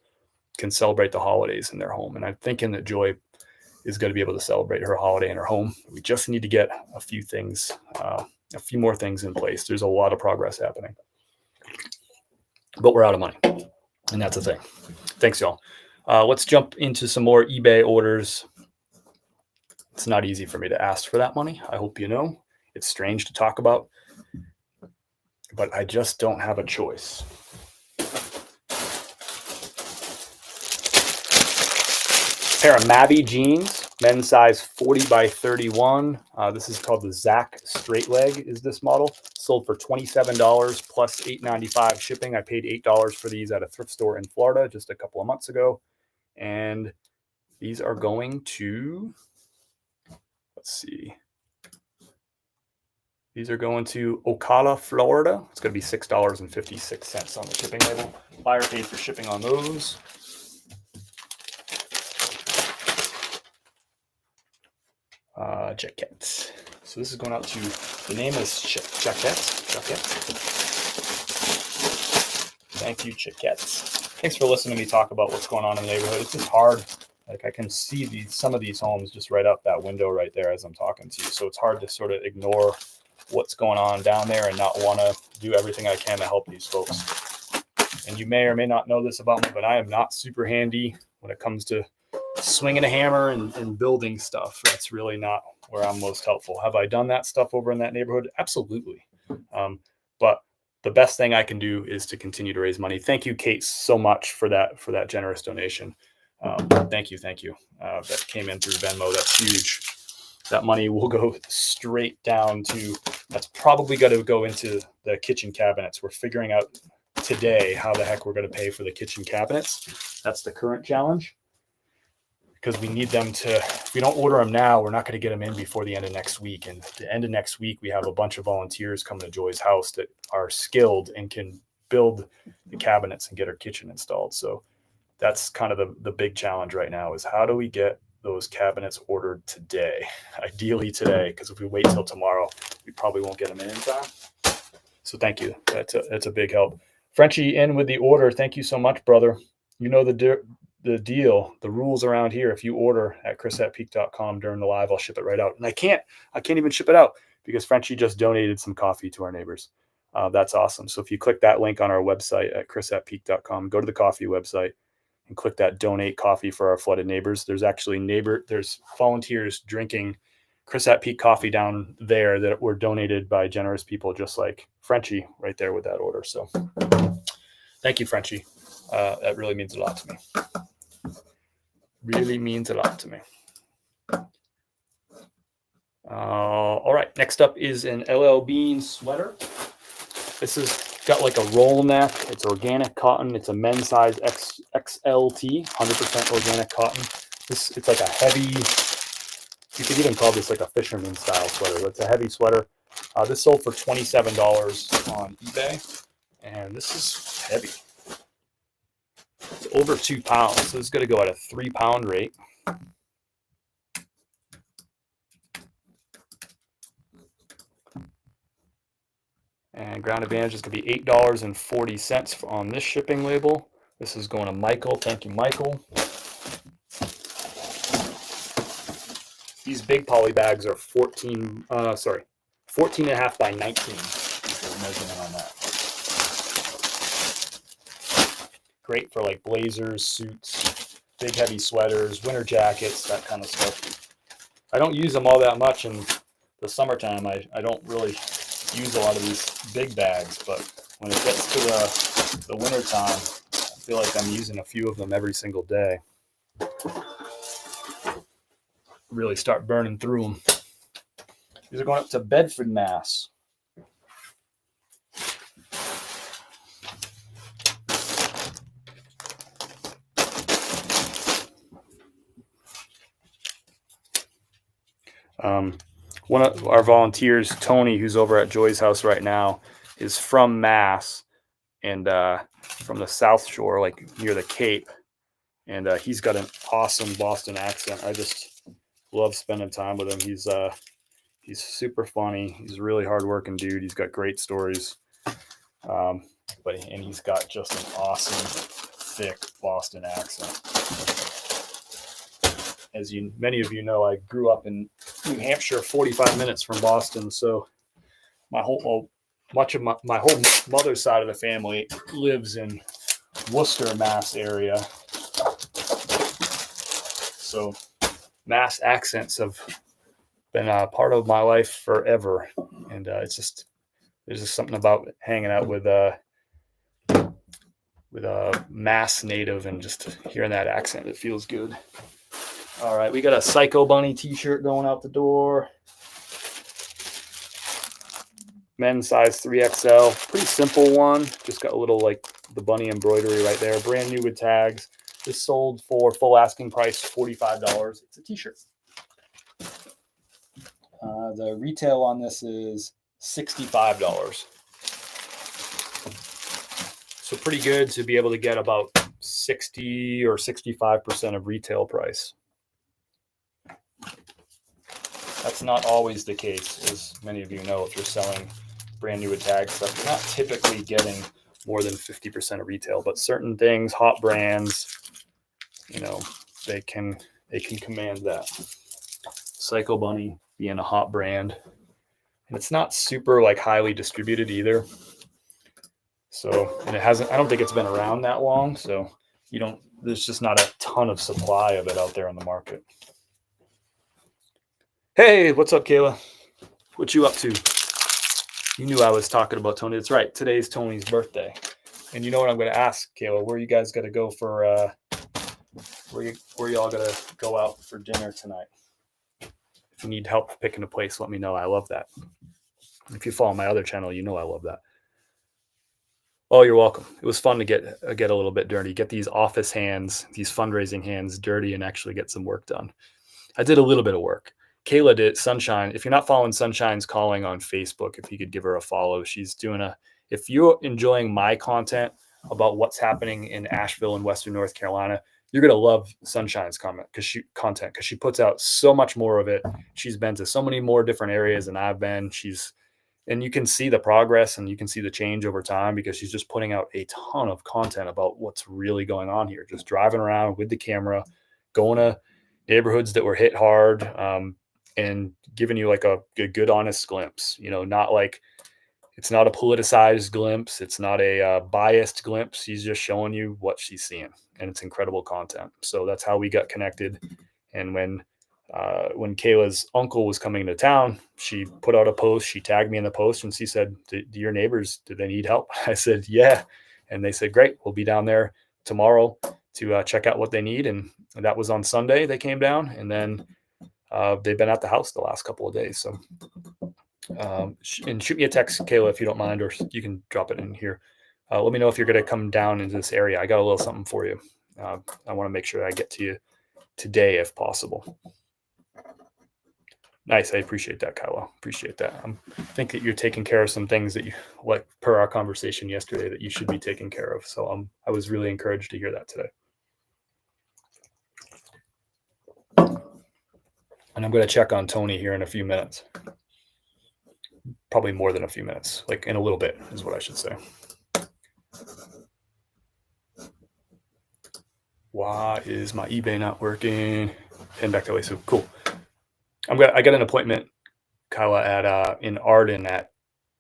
celebrate the holidays in their home. And I'm thinking that Joy is going to be able to celebrate her holiday in her home. We just need to get a few more things in place. There's a lot of progress happening, but we're out of money. And that's the thing. Thanks, y'all. Let's jump into some more eBay orders. It's not easy for me to ask for that money. I hope you know. It's strange to talk about, but I just don't have a choice. Pair of Mavi jeans, men's size 40 by 31. This is called the Zach Straight Leg is this model. Sold for $27 plus $8.95 shipping. I paid $8 for these at a thrift store in Florida just a couple of months ago. And these are going to, let's see. These are going to Ocala, Florida. It's going to be $6.56 on the shipping label. Buyer paid for shipping on those. Jacket. So this is going out to, the name is Jacket. Thank you, Jacket. Thanks for listening to me talk about what's going on in the neighborhood. It's just hard. Like I can see some of these homes just right out that window right there as I'm talking to you. So it's hard to sort of ignore what's going on down there and not want to do everything I can to help these folks. And you may or may not know this about me, but I am not super handy when it comes to swinging a hammer and building stuff. That's really not where I'm most helpful. Have I done that stuff over in that neighborhood? Absolutely. But the best thing I can do is to continue to raise money. Thank you, Kate, so much for that generous donation. Thank you. That came in through Venmo. That's huge. That money will go straight down to, that's probably going to go into the kitchen cabinets. We're figuring out today how the heck we're going to pay for the kitchen cabinets. That's the current challenge, because we need them to, if we don't order them now, we're not going to get them in before the end of next week. And at the end of next week, we have a bunch of volunteers coming to Joy's house that are skilled and can build the cabinets and get her kitchen installed. So that's kind of the big challenge right now, is how do we get those cabinets ordered today, ideally today, because if we wait till tomorrow, we probably won't get them in time. So thank you. That's a big help. Frenchie in with the order. Thank you so much, brother. You know the deal, the rules around here. If you order at chris@peak.com during the live, I'll ship it right out. And I can't even ship it out because Frenchie just donated some coffee to our neighbors. That's awesome. So if you click that link on our website at chris@peak.com, go to the coffee website and click that donate coffee for our flooded neighbors. There's actually there's volunteers drinking Chris at Peak coffee down there that were donated by generous people, just like Frenchie right there with that order. So thank you, Frenchie. That really means a lot to me. Really means a lot to me. All right. Next up is an LL Bean sweater. This has got like a roll neck. It's organic cotton. It's a men's size XLT, 100% organic cotton. It's like a heavy, you could even call this like a fisherman style sweater. It's a heavy sweater. This sold for $27 on eBay. And this is heavy. It's over 2 pounds. So it's going to go at a 3-pound rate. And Ground Advantage is going to be $8.40 on this shipping label. This is going to Michael. Thank you, Michael. These big poly bags are 14 and a half by 19. Measurement on that. Great for like blazers, suits, big heavy sweaters, winter jackets, that kind of stuff. I don't use them all that much in the summertime. I don't really use a lot of these big bags, but when it gets to the winter time, I feel like I'm using a few of them every single day. Really start burning through them. These are going up to Bedford, Mass. One of our volunteers, Tony, who's over at Joy's house right now, is from Mass and from the South Shore, like near the Cape. And he's got an awesome Boston accent. I just love spending time with him. He's super funny. He's a really hardworking dude. He's got great stories. And he's got just an awesome, thick Boston accent. As many of you know, I grew up in New Hampshire, 45 minutes from Boston. So much of my whole mother's side of the family lives in Worcester, Mass area. So Mass accents have been a part of my life forever. And there's just something about hanging out with a Mass native and just hearing that accent. It feels good. All right, we got a Psycho Bunny t-shirt going out the door. Men's size 3XL. Pretty simple one. Just got a little like the bunny embroidery right there. Brand new with tags. This sold for full asking price, $45. It's a t-shirt. The retail on this is $65. So pretty good to be able to get about 60 or 65% of retail price. That's not always the case, as many of you know. If you're selling brand new with tag stuff, you're not typically getting more than 50% of retail, but certain things, hot brands, they can command that. Psycho Bunny being a hot brand, and it's not super like highly distributed either. So, and I don't think it's been around that long. So there's just not a ton of supply of it out there on the market. Hey, what's up, Kayla? What you up to? You knew I was talking about Tony. That's right. Today's Tony's birthday. And you know what I'm going to ask, Kayla? Where you guys got to go for, where y'all got to go out for dinner tonight? If you need help picking a place, let me know. I love that. If you follow my other channel, you know I love that. Oh, you're welcome. It was fun to get a little bit dirty, get these office hands, these fundraising hands dirty and actually get some work done. I did a little bit of work. Kayla did. Sunshine. If you're not following Sunshine's Calling on Facebook, if you could give her a follow, she's doing if you're enjoying my content about what's happening in Asheville and Western North Carolina, you're going to love Sunshine's content because she puts out so much more of it. She's been to so many more different areas than I've been. And you can see the progress and you can see the change over time because she's just putting out a ton of content about what's really going on here. Just driving around with the camera, going to neighborhoods that were hit hard, and giving you like a good, honest glimpse. Not like it's not a politicized glimpse. It's not a biased glimpse. She's just showing you what she's seeing, and it's incredible content. So that's how we got connected. And when Kayla's uncle was coming to town, she put out a post. She tagged me in the post and she said, do your neighbors, do they need help? I said, yeah. And they said, great, we'll be down there tomorrow to check out what they need. And that was on Sunday. They came down, and then they've been at the house the last couple of days. So, and shoot me a text, Kayla, if you don't mind, or you can drop it in here. Let me know if you're going to come down into this area. I got a little something for you. I want to make sure I get to you today if possible. Nice. I appreciate that, Kyla. Appreciate that. I think that you're taking care of some things that you, like per our conversation yesterday, that you should be taking care of. So I was really encouraged to hear that today. And I'm going to check on Tony here in a few minutes. probably more than a few minutes, like in a little bit is what I should say. Why is my eBay not working? Heading back that way. So cool. I got an appointment, Kyla, at in Arden at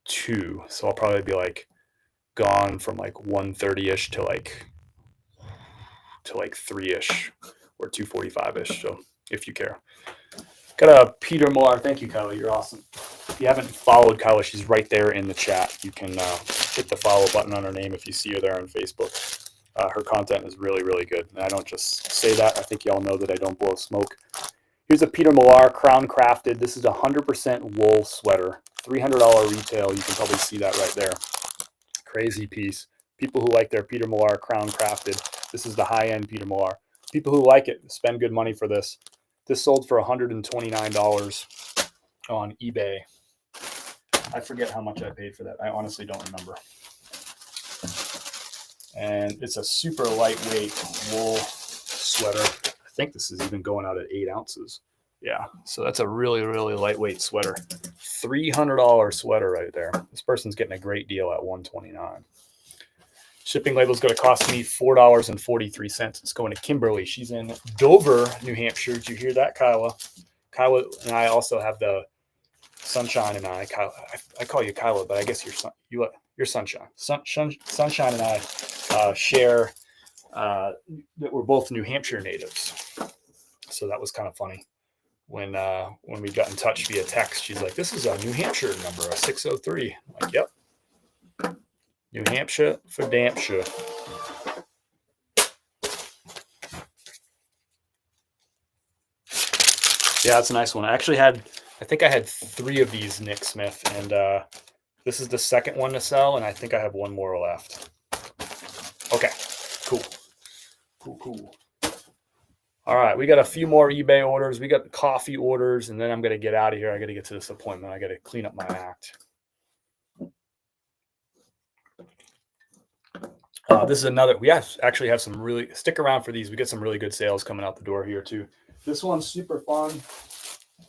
2. So I'll probably be like gone from like 1:30ish to like 3ish or 2:45ish. So if you care. Got a Peter Moore. Thank you, Kyla. You're awesome. If you haven't followed Kyla, she's right there in the chat. You can hit the follow button on her name if you see her there on Facebook. Her content is really, really good. And I don't just say that. I think y'all know that I don't blow smoke. Here's a Peter Millar Crown Crafted. This is a 100% wool sweater. $300 retail. You can probably see that right there. Crazy piece. People who like their Peter Millar Crown Crafted. This is the high-end Peter Millar. People who like it spend good money for this. This sold for $129 on eBay. I forget how much I paid for that. I honestly don't remember. And it's a super lightweight wool sweater. I think this is even going out at 8 ounces. Yeah, so that's a really, really lightweight sweater. $300 sweater right there. This person's getting a great deal at $129. Shipping label is going to cost me $4.43. It's going to Kimberly. She's in Dover, New Hampshire. Did you hear that, Kyla? Kyla and I also have the Sunshine and I. Kyla, I call you Kyla, but I guess you're Sunshine. Sunshine and I share that we're both New Hampshire natives. So that was kind of funny. When we got in touch via text, she's like, "This is a New Hampshire number, a 603." I'm like, "Yep, New Hampshire for Dampshire." Yeah, that's a nice one. I think I had 3 of these Nick Smith, and this is the second one to sell, and I think I have 1 more left. Okay, cool. All right, we got a few more eBay orders. We got the coffee orders, and then I'm going to get out of here. I got to get to this appointment. I got to clean up my act. This is another. We actually have some really, stick around for these. We get some really good sales coming out the door here too. This one's super fun.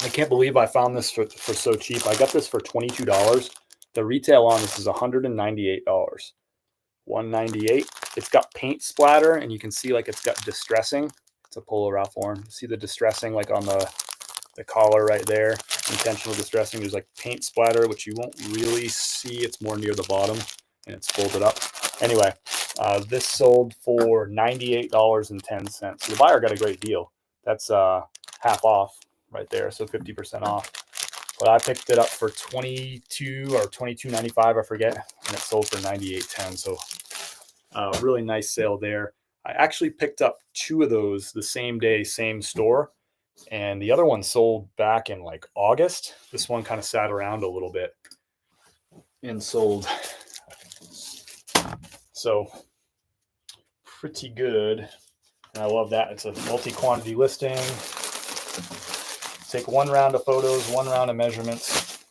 I can't believe I found this for so cheap. I got this for $22. The retail on this is $198. $198. It's got paint splatter, and you can see like it's got distressing. It's a Polo Ralph Lauren. See the distressing like on the collar right there. Intentional distressing. There's like paint splatter, which you won't really see. It's more near the bottom, and it's folded up. Anyway, this sold for $98.10. So the buyer got a great deal. That's half off right there, so 50% off. But I picked it up for $22 or $22.95, I forget, and it sold for $98.10. So really nice sale there. I actually picked up 2 of those the same day, same store, and the other one sold back in like August. This one kind of sat around a little bit and sold. So pretty good. And I love that. It's a multi-quantity listing. Take 1 round of photos, 1 round of measurements,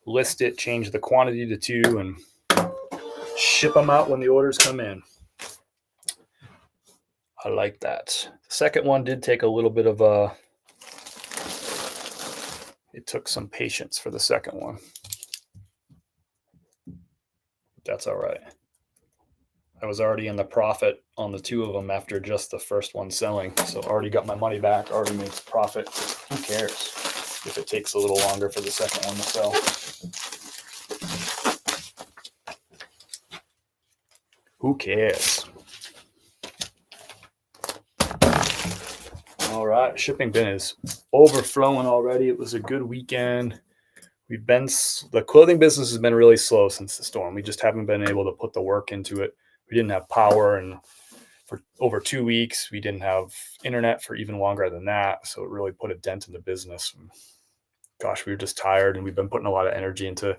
list it, change the quantity to 2, and ship them out when the orders come in. I like that. The second one did take a little bit of it took some patience for the second one. That's all right. I was already in the profit on the 2 of them after just the first one selling. So already got my money back, already makes profit. Who cares if it takes a little longer for the second one to sell? Who cares? All right, shipping bin is overflowing already. It was a good weekend. The clothing business has been really slow since the storm. We just haven't been able to put the work into it. We didn't have power, and for over 2 weeks, we didn't have internet for even longer than that. So it really put a dent in the business. Gosh, we were just tired, and we've been putting a lot of energy into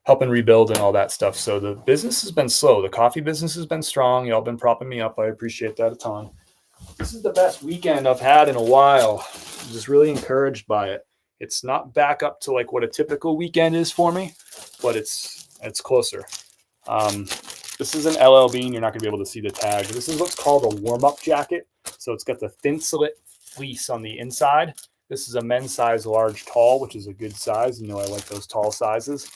helping rebuild and all that stuff. So the business has been slow. The coffee business has been strong. Y'all been propping me up. I appreciate that a ton. This is the best weekend I've had in a while. I'm just really encouraged by it. It's not back up to like what a typical weekend is for me, but it's closer. This is an LL Bean. You're not going to be able to see the tag. This is what's called a warm-up jacket. So it's got the thin slit fleece on the inside. This is a men's size large tall, which is a good size. You know, I like those tall sizes.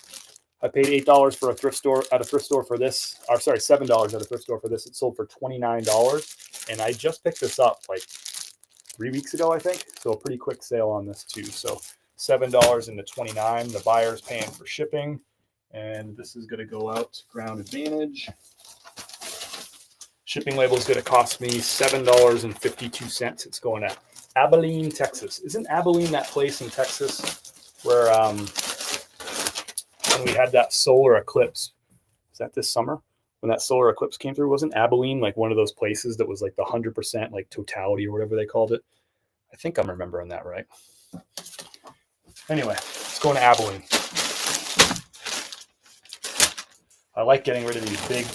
I paid $8 for a thrift store at a thrift store for this, or sorry, $7 at a thrift store for this. It sold for $29. And I just picked this up like 3 weeks ago, I think. So a pretty quick sale on this too. So $7 into $29. The buyer's paying for shipping. And this is going to go out to Ground Advantage. Shipping label is going to cost me $7.52. It's going to Abilene, Texas. Isn't Abilene that place in Texas where when we had that solar eclipse? Is that this summer? When that solar eclipse came through, wasn't Abilene like one of those places that was like the 100% like totality or whatever they called it? I think I'm remembering that right. Anyway, it's going to Abilene. I like getting rid of these big,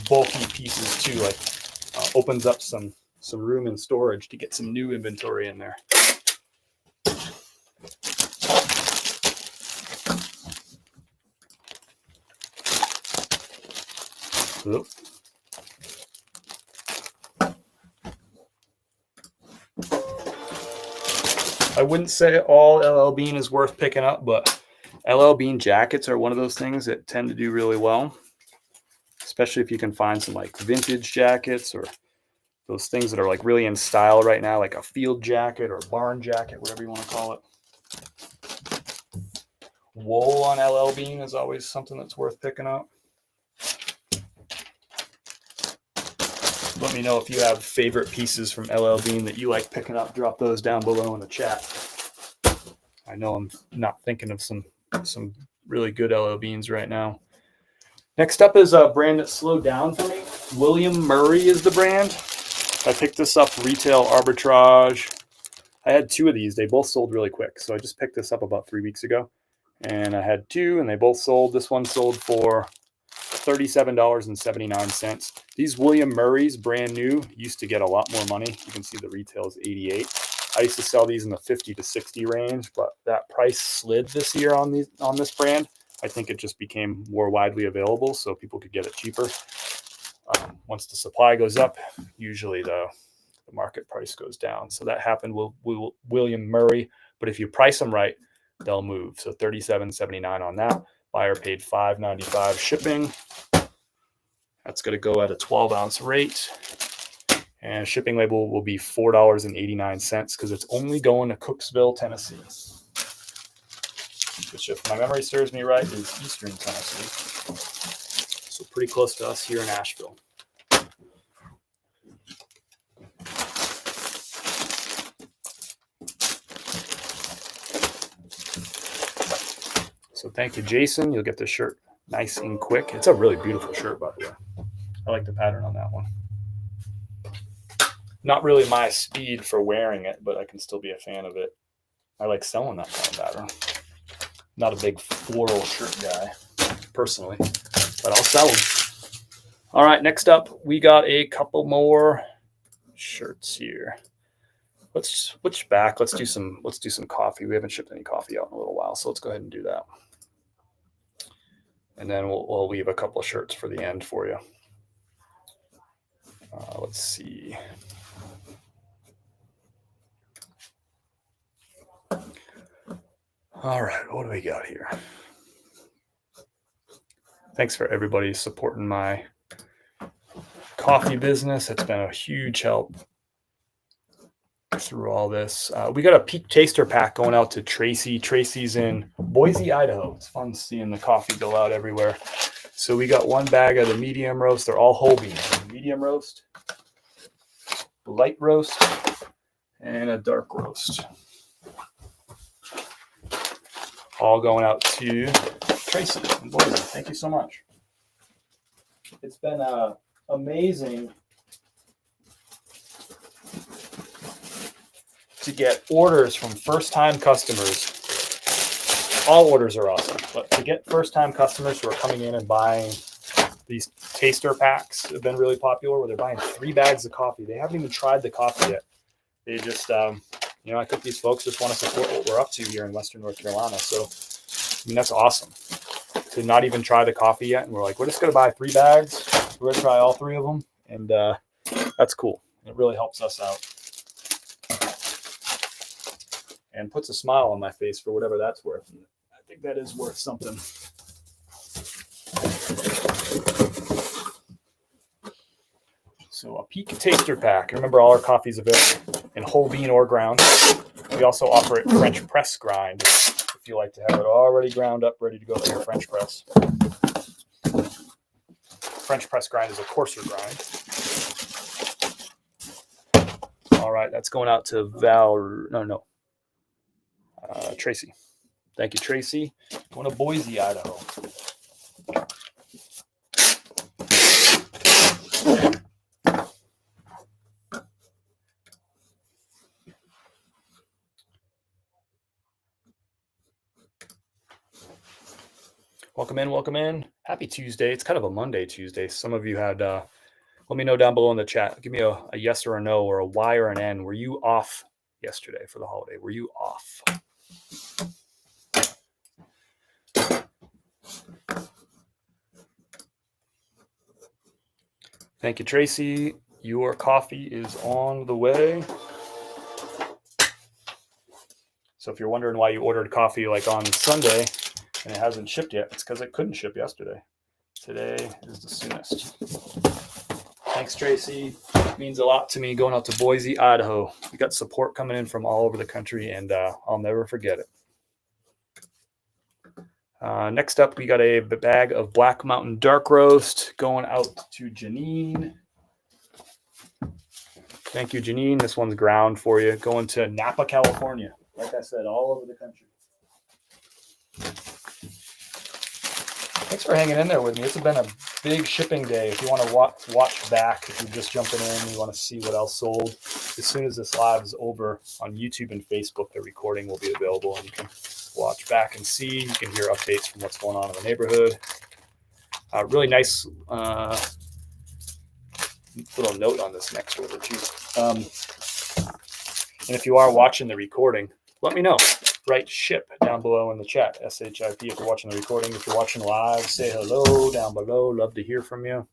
bulky pieces too. Like opens up some room in storage to get some new inventory in there. Oop. I wouldn't say all LL Bean is worth picking up, but LL Bean jackets are one of those things that tend to do really well, especially if you can find some like vintage jackets or those things that are like really in style right now, like a field jacket or barn jacket, whatever you want to call it. Wool on LL Bean is always something that's worth picking up. Let me know if you have favorite pieces from LL Bean that you like picking up. Drop those down below in the chat. I know I'm not thinking of some really good LL Beans right now. Next up is a brand that slowed down for me. William Murray is the brand. I picked this up retail arbitrage. I had two of these. They both sold really quick. So I just picked this up about 3 weeks ago. And I had two and they both sold. This one sold for $37.79. These William Murrays, brand new, used to get a lot more money. You can see the retail is $88. I used to sell these in the $50 to $60 range, but that price slid this year on this brand. I think it just became more widely available, so people could get it cheaper. Once the supply goes up, usually the market price goes down. So that happened with William Murray, but if you price them right, they'll move. So $37.79 on that. Buyer paid $5.95 shipping. That's going to go at a 12-ounce rate. And shipping label will be $4.89 because it's only going to Cooksville, Tennessee, which, if my memory serves me right, is eastern Tennessee. So pretty close to us here in Asheville. So thank you, Jason. You'll get the shirt nice and quick. It's a really beautiful shirt, by the way. I like the pattern on that one. Not really my speed for wearing it, but I can still be a fan of it. I like selling that kind of pattern. Not a big floral shirt guy, personally, but I'll sell them. All right, next up, we got a couple more shirts here. Let's switch back. Let's do some coffee. We haven't shipped any coffee out in a little while, so let's go ahead and do that. And then we'll leave a couple of shirts for the end for you. Let's see. All right, what do we got here? Thanks for everybody supporting my coffee business. It's been a huge help through all this. We got a peak taster pack going out to Tracy. Tracy's in Boise, Idaho. It's fun seeing the coffee go out everywhere. So we got one bag of the medium roast. They're all whole beans. Medium roast, light roast, and a dark roast. All going out to Tracy in Boise. Thank you so much. It's been amazing to get orders from first-time customers. All orders are awesome, but to get first-time customers who are coming in and buying these taster packs have been really popular, where they're buying 3 bags of coffee. They haven't even tried the coffee yet. They just, I think these folks just want to support what we're up to here in Western North Carolina. So, I mean, that's awesome to not even try the coffee yet. And we're like, we're just going to buy 3 bags. We're going to try all 3 of them. And that's cool. It really helps us out. and puts a smile on my face for whatever that's worth. And I think that is worth something. So a peak taster pack. Remember, all our coffees available in whole bean or ground. We also offer it French press grind if you like to have it already ground up, ready to go to your French press. French press grind is a coarser grind. All right, that's going out to Tracy. Thank you, Tracy. Going to Boise, Idaho. Welcome in, welcome in. Happy Tuesday. It's kind of a Monday Tuesday. Some of you had, let me know down below in the chat. Give me a yes or a no or a Y or an N. Were you off yesterday for the holiday? Were you off? Thank you, Tracy. Your coffee is on the way. So if you're wondering why you ordered coffee like on Sunday and it hasn't shipped yet, it's because it couldn't ship yesterday. Today is the soonest. Thanks, Tracy. It means a lot to me going out to Boise, Idaho. We got support coming in from all over the country, and I'll never forget it. Next up, we got a bag of Black Mountain Dark Roast going out to Janine. Thank you, Janine. This one's ground for you. Going to Napa, California. Like I said, all over the country. Thanks for hanging in there with me. It's been a big shipping day. If you want to watch back, if you're just jumping in, you want to see what else sold, as soon as this live is over on YouTube and Facebook, the recording will be available, and you can watch back and see. You can hear updates from what's going on in the neighborhood. Really nice little note on this next order too. And if you are watching the recording, let me know. Write ship down below in the chat, SHIP, if you're watching the recording. If you're watching live, say hello down below. Love to hear from you.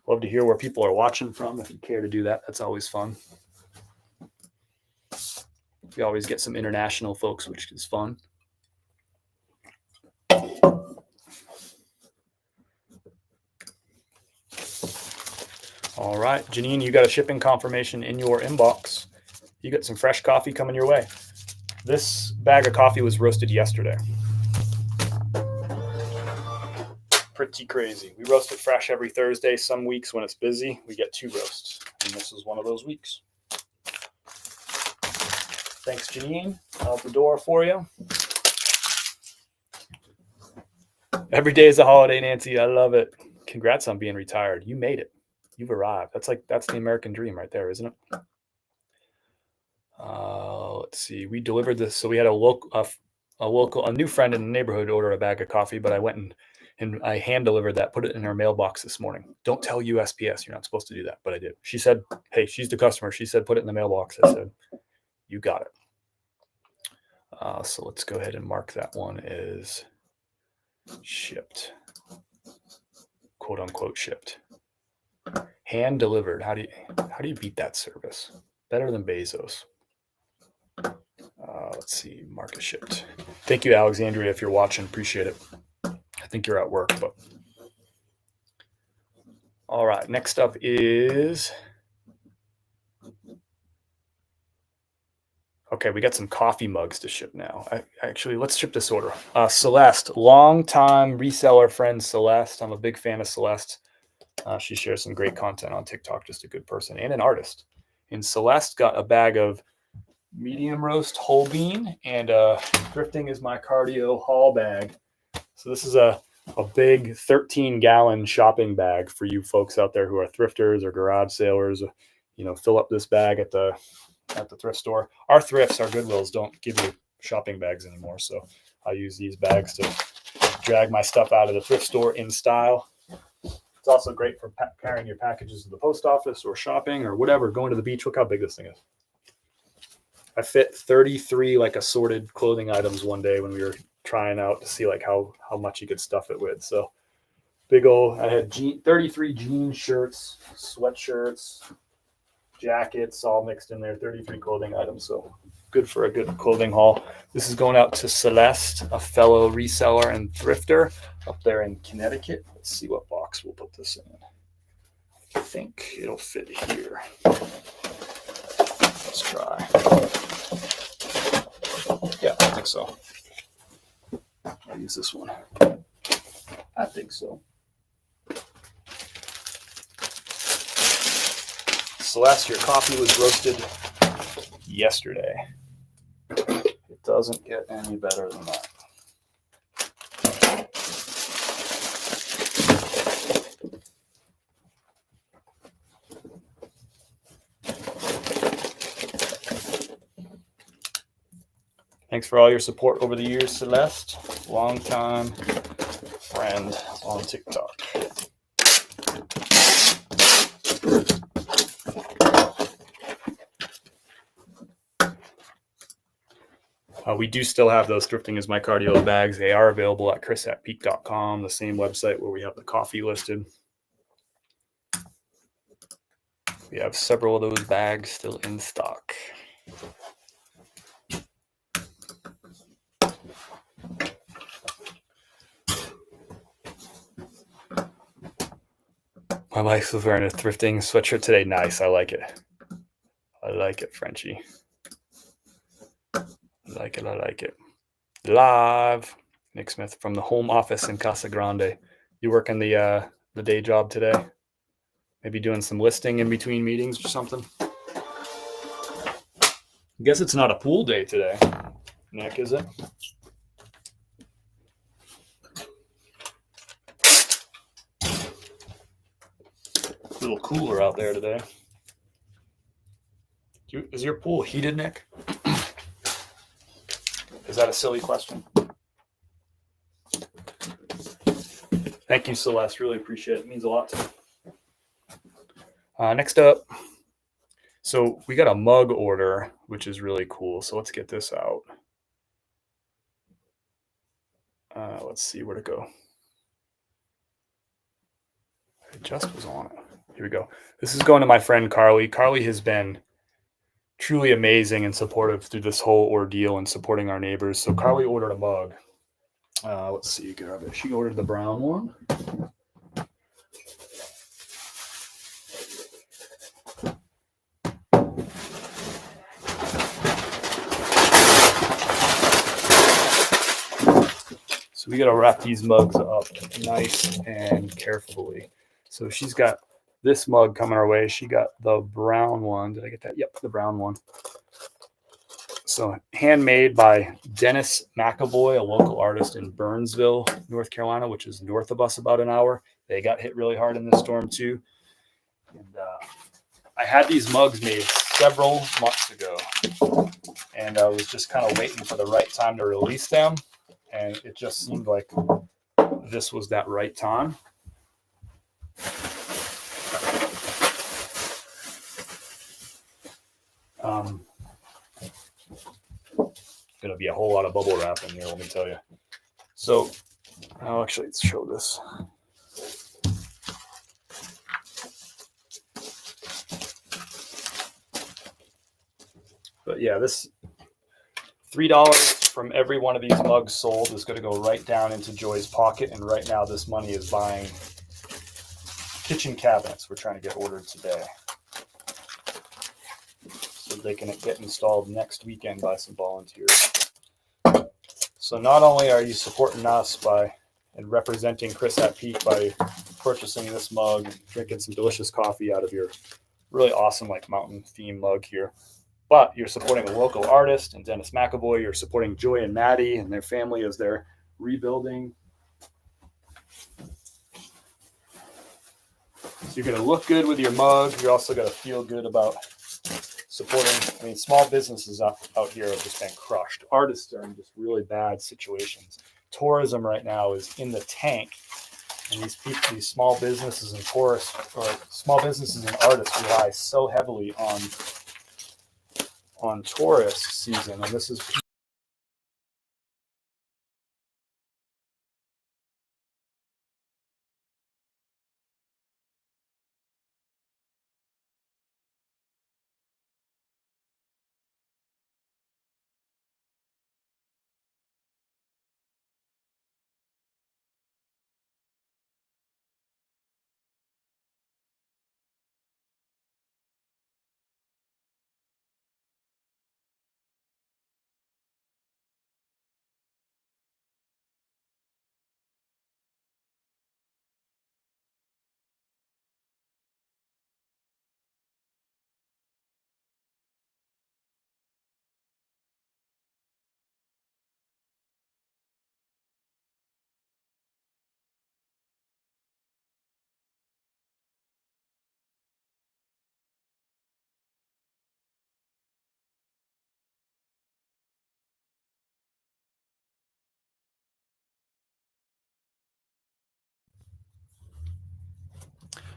Love to hear where people are watching from. If you care to do that, that's always fun. We always get some international folks, which is fun. All right, Janine, you got a shipping confirmation in your inbox. You got some fresh coffee coming your way. This bag of coffee was roasted yesterday. Pretty crazy. We roast it fresh every Thursday. Some weeks when it's busy, we get 2 roasts. And this is one of those weeks. Thanks, Janine. Out the door for you. Every day is a holiday, Nancy. I love it. Congrats on being retired. You made it. You've arrived. That's the American dream right there, isn't it? Let's see. We delivered this. So we had a new friend in the neighborhood order a bag of coffee, but I went and I hand delivered that, put it in her mailbox this morning. Don't tell USPS. You're not supposed to do that, but I did. She said, hey, she's the customer. She said, put it in the mailbox. I said, you got it. So let's go ahead and mark that one as shipped, quote unquote shipped. Hand delivered. How do you beat that service? Better than Bezos. Let's see, mark as shipped. Thank you, Alexandria, if you're watching. Appreciate it. I think you're at work, but all right. Next up is okay. We got some coffee mugs to ship now. Actually, let's ship this order. Celeste, longtime reseller friend Celeste. I'm a big fan of Celeste. She shares some great content on TikTok. Just a good person and an artist. And Celeste got a bag of medium roast whole bean, and thrifting is my cardio haul bag. So this is a big 13-gallon shopping bag for you folks out there who are thrifters or garage sailors. You know, fill up this bag at the thrift store. Our thrifts, our Goodwills, don't give you shopping bags anymore, so I use these bags to drag my stuff out of the thrift store in style. It's also great for carrying your packages to the post office or shopping or whatever, going to the beach. Look how big this thing is. I fit 33 like assorted clothing items one day when we were trying out to see like how much you could stuff it with. So big old, I had 33 jean shirts, sweatshirts, jackets, all mixed in there, 33 clothing items. So good for a good clothing haul. This is going out to Celeste, a fellow reseller and thrifter up there in Connecticut. Let's see what box we'll put this in. I think it'll fit here. Let's try. Yeah, I think so. I'll use this one. I think so. Celeste, your coffee was roasted yesterday. It doesn't get any better than that. Thanks for all your support over the years, Celeste. Longtime friend on TikTok. We do still have those Thrifting is My Cardio bags. They are available at chris@peak.com, the same website where we have the coffee listed. We have several of those bags still in stock. My wife was wearing a thrifting sweatshirt today. Nice. I like it. I like it, Frenchie. I like it. Live. Nick Smith from the home office in Casa Grande. You working the day job today? Maybe doing some listing in between meetings or something? I guess it's not a pool day today, Nick, is it? A little cooler out there today. Is your pool heated, Nick? Is that a silly question? Thank you, Celeste. Really appreciate it. It means a lot to me. Next up, so we got a mug order, which is really cool. So let's get this out. Let's see where to go. It just was on it. Here we go. This is going to my friend Carly. Carly has been truly amazing and supportive through this whole ordeal and supporting our neighbors. So Carly ordered a mug. Let's see, grab it. She ordered the brown one. So we got to wrap these mugs up nice and carefully. So she's got this mug coming our way. She got the brown one. Did I get that? Yep, the brown one. So handmade by Dennis McAvoy, a local artist in Burnsville, North Carolina, which is north of us about an hour. They got hit really hard in this storm too. And I had these mugs made several months ago, and I was just kind of waiting for the right time to release them. And it just seemed like this was that right time. Going to be a whole lot of bubble wrap in here, let me tell you. So, actually, let's show this. But yeah, this $3 from every one of these mugs sold is going to go right down into Joy's pocket. And right now, this money is buying kitchen cabinets we're trying to get ordered today, so they can get installed next weekend by some volunteers. So not only are you supporting us and representing Chris at Peak by purchasing this mug, drinking some delicious coffee out of your really awesome mountain theme mug here, but you're supporting a local artist and Dennis McAvoy. You're supporting Joy and Maddie and their family as they're rebuilding. So you're going to look good with your mug. You're also going to feel good about supporting. Small businesses out here have just been crushed. Artists are in just really bad situations. Tourism right now is in the tank, and these small businesses and tourists, or small businesses and artists, rely so heavily on tourist season, and this is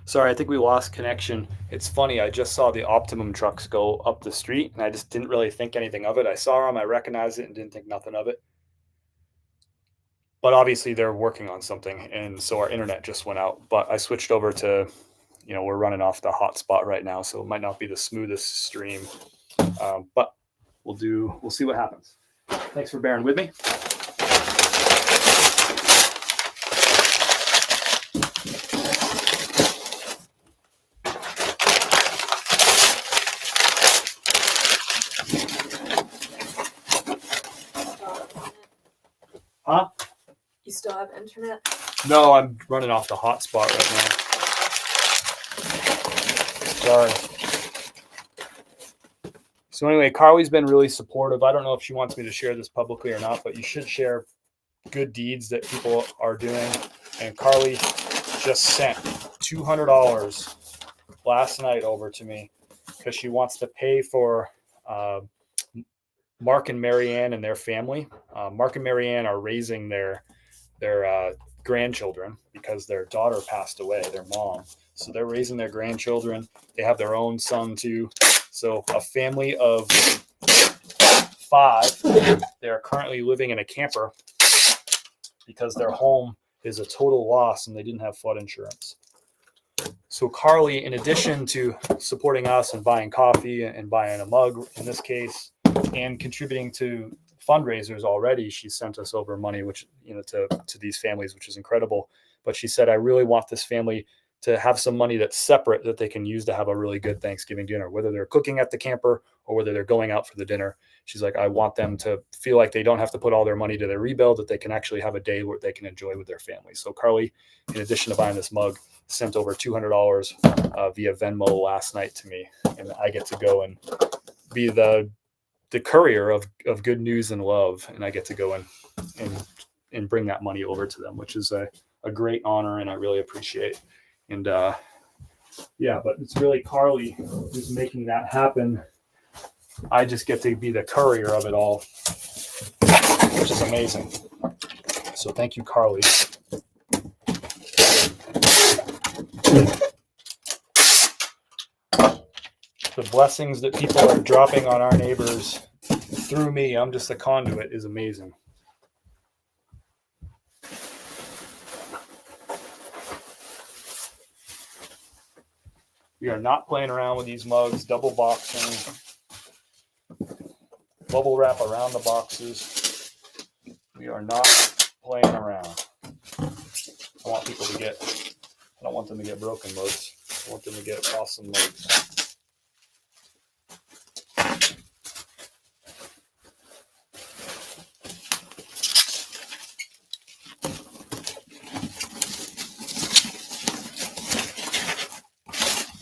Sorry, I think we lost connection. It's funny, I just saw the Optimum trucks go up the street, and I just didn't really think anything of it. I saw them, I recognized it, and didn't think nothing of it. But obviously, they're working on something, and so our internet just went out. But I switched over to, we're running off the hotspot right now, so it might not be the smoothest stream, but we'll see what happens. Thanks for bearing with me. Huh? You still have internet? No, I'm running off the hotspot right now. Sorry. So anyway, Carly's been really supportive. I don't know if she wants me to share this publicly or not, but you should share good deeds that people are doing. And Carly just sent $200 last night over to me because she wants to pay for Mark and Marianne and their family. Mark and Marianne are raising their grandchildren because their daughter passed away, their mom. So they're raising their grandchildren. They have their own son too. So a family of 5, they're currently living in a camper because their home is a total loss and they didn't have flood insurance. So Carly, in addition to supporting us and buying coffee and buying a mug in this case, and contributing to fundraisers already, she sent us over money, which, to these families, which is incredible. But she said, I really want this family to have some money that's separate that they can use to have a really good Thanksgiving dinner, whether they're cooking at the camper or whether they're going out for the dinner. She's like, I want them to feel like they don't have to put all their money to their rebuild, that they can actually have a day where they can enjoy with their family. So Carly, in addition to buying this mug, sent over $200 via Venmo last night to me. And I get to go and be the courier of good news and love. And I get to go and bring that money over to them, which is a great honor. And I really appreciate. And but it's really Carly who's making that happen. I just get to be the courier of it all, which is amazing. So thank you, Carly. The blessings that people are dropping on our neighbors through me, I'm just a conduit, is amazing. We are not playing around with these mugs, double boxing, bubble wrap around the boxes. We are not playing around. I want people to I don't want them to get broken mugs. I want them to get awesome mugs.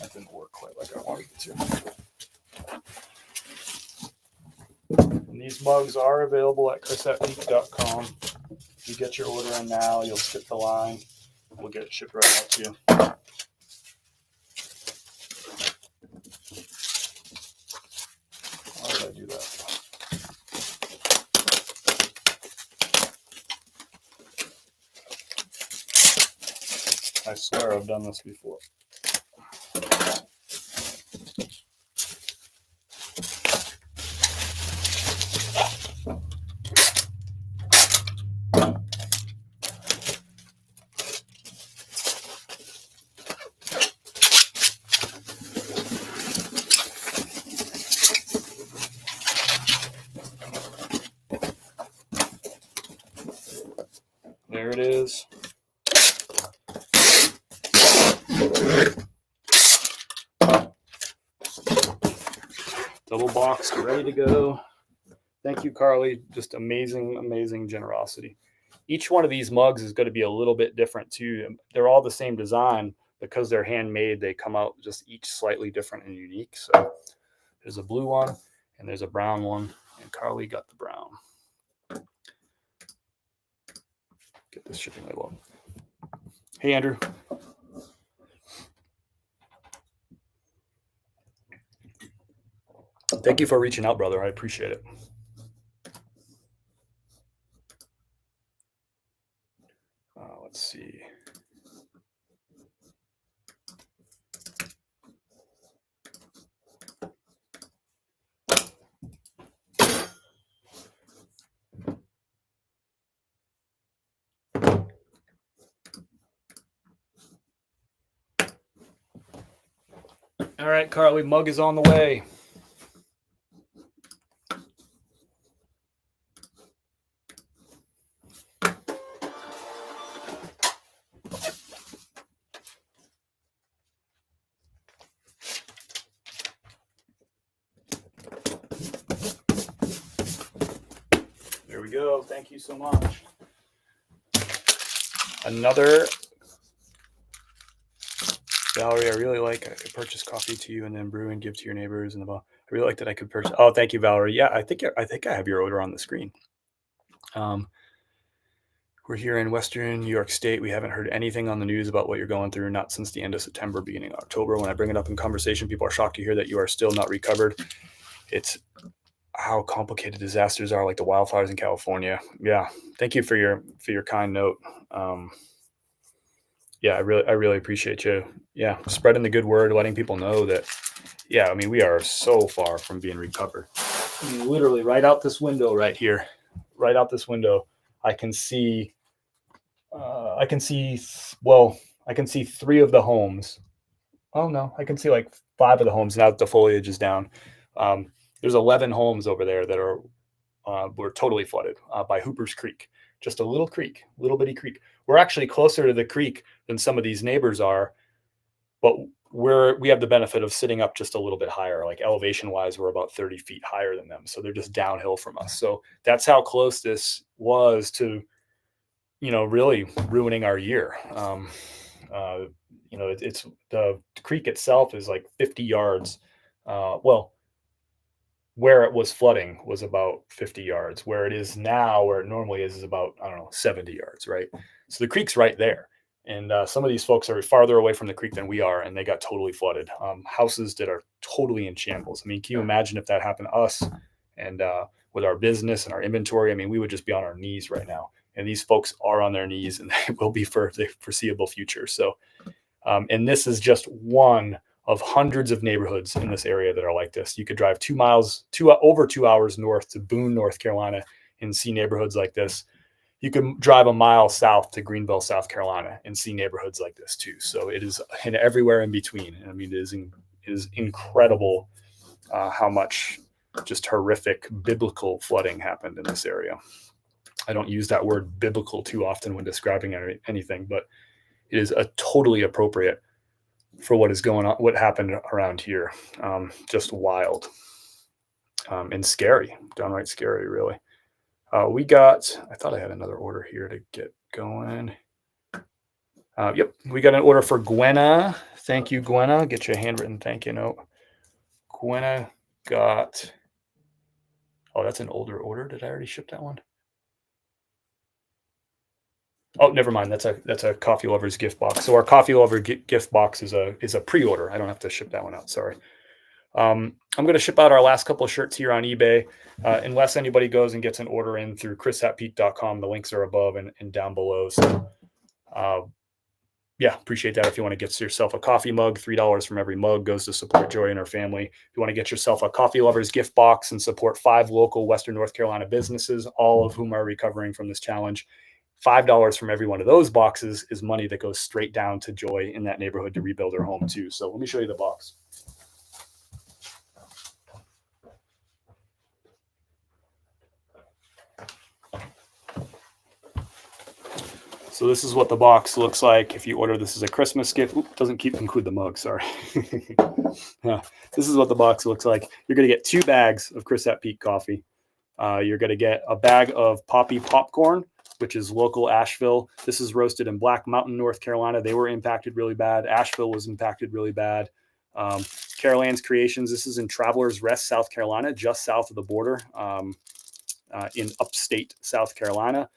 That didn't work quite like I wanted it to. And these mugs are available at chrisatpeak.com. If you get your order in now, you'll skip the line. We'll get it shipped right out to you. Why did I do that? I swear I've done this before. There it is. Double boxed, ready to go. Thank you, Carly. Just amazing, amazing generosity. Each one of these mugs is going to be a little bit different too. They're all the same design. Because they're handmade, they come out just each slightly different and unique. So there's a blue one and there's a brown one, and Carly got the brown. Get this shipping label. Hey, Andrew. Thank you for reaching out, brother. I appreciate it. Let's see. All right, Carly, mug is on the way. There we go. Thank you so much. Another. Valerie, I really like I could purchase coffee to you and then brew and give to your neighbors and the I really like that I could purchase. Oh, thank you, Valerie. Yeah, I think I have your order on the screen. We're here in Western New York State. We haven't heard anything on the news about what you're going through, not since the end of September, beginning of October. When I bring it up in conversation, people are shocked to hear that you are still not recovered. It's how complicated disasters are, like the wildfires in California. Yeah, thank you for your kind note. Yeah, I really appreciate you. Yeah, spreading the good word, letting people know that. Yeah, I mean, we are so far from being recovered. I mean, literally, right out this window, right here, right out this window, I can see. I can see. Well, I can see 3 of the homes. Oh no, I can see like 5 of the homes now that the foliage is down. There's 11 homes over there that were totally flooded by Hooper's Creek. Just a little creek, little bitty creek. We're actually closer to the creek than some of these neighbors are, but we have the benefit of sitting up just a little bit higher. Like elevation wise, we're about 30 feet higher than them, so they're just downhill from us. So that's how close this was to, really ruining our year. It's the creek itself is like 50 yards. Where it was flooding was about 50 yards. Where it is now, where it normally is about, I don't know, 70 yards, right? So the creek's right there. And some of these folks are farther away from the creek than we are, and they got totally flooded. Houses that are totally in shambles. I mean, can you imagine if that happened to us and with our business and our inventory? I mean, we would just be on our knees right now. And these folks are on their knees, and they will be for the foreseeable future. So, and this is just one of hundreds of neighborhoods in this area that are like this. You could drive over 2 hours north to Boone, North Carolina, and see neighborhoods like this. You can drive a mile south to Greenville, South Carolina, and see neighborhoods like this too. So it is, and everywhere in between. I mean, it is incredible how much just horrific biblical flooding happened in this area. I don't use that word biblical too often when describing anything, but it is totally appropriate for what is going on, what happened around here. Just wild and scary, downright scary, really. I thought I had another order here to get going. Yep, we got an order for Gwenna. Thank you, Gwenna. Get you a handwritten thank you note. Gwenna got, that's an older order. Did I already ship that one? Oh, never mind. That's a Coffee Lovers gift box. So our Coffee Lover gift box is a pre-order. I don't have to ship that one out. Sorry. I'm going to ship out our last couple of shirts here on eBay. Unless anybody goes and gets an order in through chris@peak.com. The links are above and down below. So, appreciate that. If you want to get yourself a coffee mug, $3 from every mug goes to support Joy and her family. If you want to get yourself a Coffee Lovers gift box and support 5 local Western North Carolina businesses, all of whom are recovering from this challenge, $5 from every one of those boxes is money that goes straight down to Joy in that neighborhood to rebuild her home too. So let me show you the box. So this is what the box looks like if you order this as a Christmas gift. Doesn't include the mug, sorry. This is what the box looks like. You're going to get 2 bags of Chris at Peak coffee. You're going to get a bag of Poppy popcorn, which is local Asheville. This is roasted in Black Mountain, North Carolina. They were impacted really bad. Asheville was impacted really bad. Carol Ann's Creations. This is in Travelers Rest, South Carolina, just south of the border in upstate South Carolina.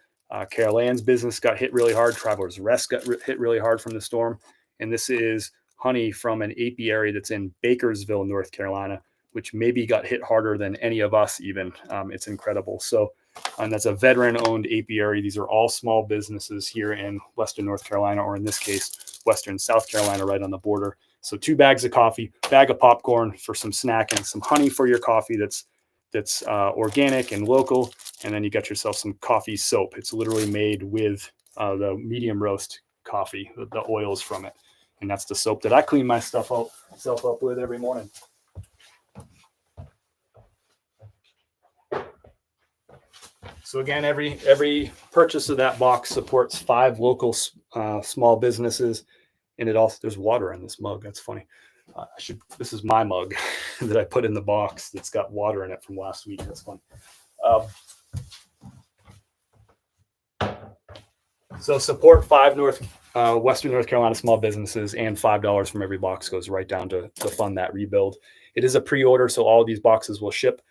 Carol Ann's business got hit really hard. Travelers Rest got hit really hard from the storm. And this is honey from an apiary that's in Bakersville, North Carolina, which maybe got hit harder than any of us even. It's incredible. So, and that's a veteran-owned apiary. These are all small businesses here in Western North Carolina, or in this case, Western South Carolina, right on the border. So 2 bags of coffee, bag of popcorn for some snacking, some honey for your coffee that's organic and local, and then you got yourself some coffee soap. It's literally made with the medium roast coffee, the oils from it. And that's the soap that I clean myself up with every morning. So again, every purchase of that box supports 5 local small businesses, and it also, there's water in this mug. That's funny. This is my mug that I put in the box that's got water in it from last week. That's fun. So support 5 Western North Carolina small businesses, and $5 from every box goes right down to fund that rebuild. It is a pre-order, so all of these boxes will ship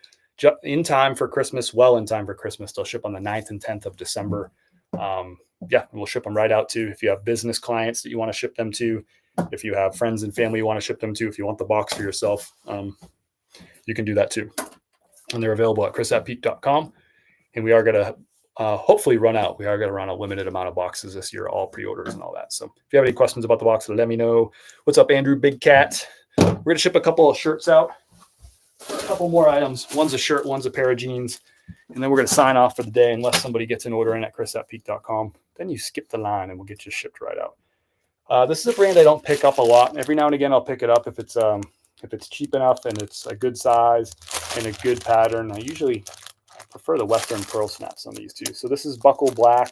in time for Christmas, well in time for Christmas. They'll ship on the 9th and 10th of December. We'll ship them right out to. If you have business clients that you want to ship them to, if you have friends and family you want to ship them to, if you want the box for yourself, you can do that too. And they're available at chris@peak.com. And we are going to hopefully run out. We are going to run a limited amount of boxes this year, all pre-orders and all that. So if you have any questions about the box, let me know. What's up, Andrew Big Cat? We're going to ship a couple of shirts out. A couple more items. One's a shirt, one's a pair of jeans. And then we're going to sign off for the day unless somebody gets an order in at chris@peak.com. Then you skip the line and we'll get you shipped right out. This is a brand I don't pick up a lot. Every now and again I'll pick it up if it's cheap enough and it's a good size and a good pattern. I usually prefer the Western Pearl Snaps on these too. So this is Buckle Black.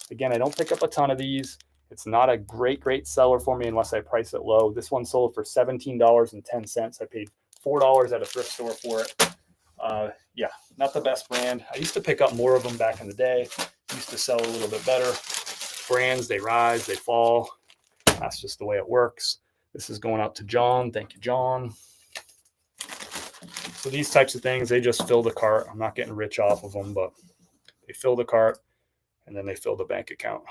Again, I don't pick up a ton of these. It's not a great seller for me unless I price it low. This one sold for $17.10. I paid $4 at a thrift store for it. Not the best brand. I used to pick up more of them back in the day. Used to sell a little bit better. Brands, they rise, they fall. That's just the way it works. This is going out to John. Thank you, John. So these types of things, they just fill the cart. I'm not getting rich off of them, but they fill the cart and then they fill the bank account.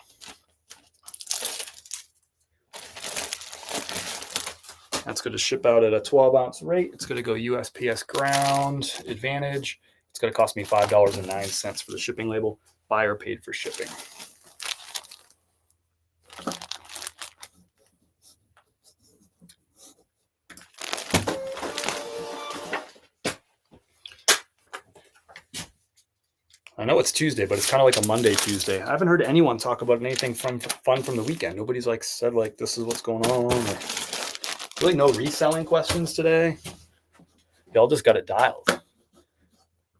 That's going to ship out at a 12-ounce rate. It's going to go USPS Ground Advantage. It's going to cost me $5.09 for the shipping label. Buyer paid for shipping. I know it's Tuesday, but it's kind of like a Monday Tuesday. I haven't heard anyone talk about anything fun from the weekend. Nobody's said this is what's going on. Really no reselling questions today. Y'all just got it dialed,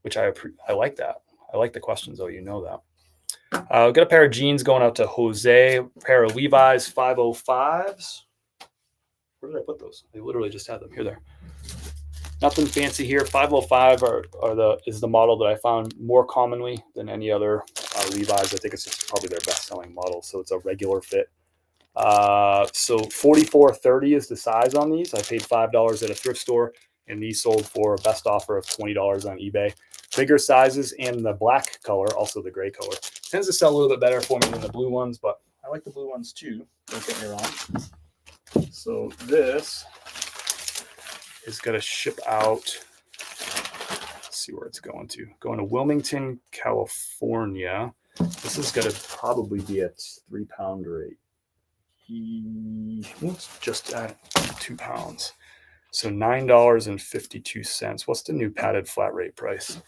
which I like that. I like the questions though, you know that. I've got a pair of jeans going out to Jose, a pair of Levi's 505s. Where did I put those? I literally just had them here. There. Nothing fancy here. 505 is the model that I found more commonly than any other Levi's. I think it's just probably their best-selling model. So it's a regular fit. So 44.30 is the size on these. I paid $5 at a thrift store, and these sold for a best offer of $20 on eBay. Bigger sizes and the black color, also the gray color, tends to sell a little bit better for me than the blue ones, but I like the blue ones too. Don't get me wrong. So this is going to ship out. Let's see where it's going to. Going to Wilmington, California. This is going to probably be a 3-pound rate. It's just at 2 pounds. So $9.52. What's the new padded flat rate price?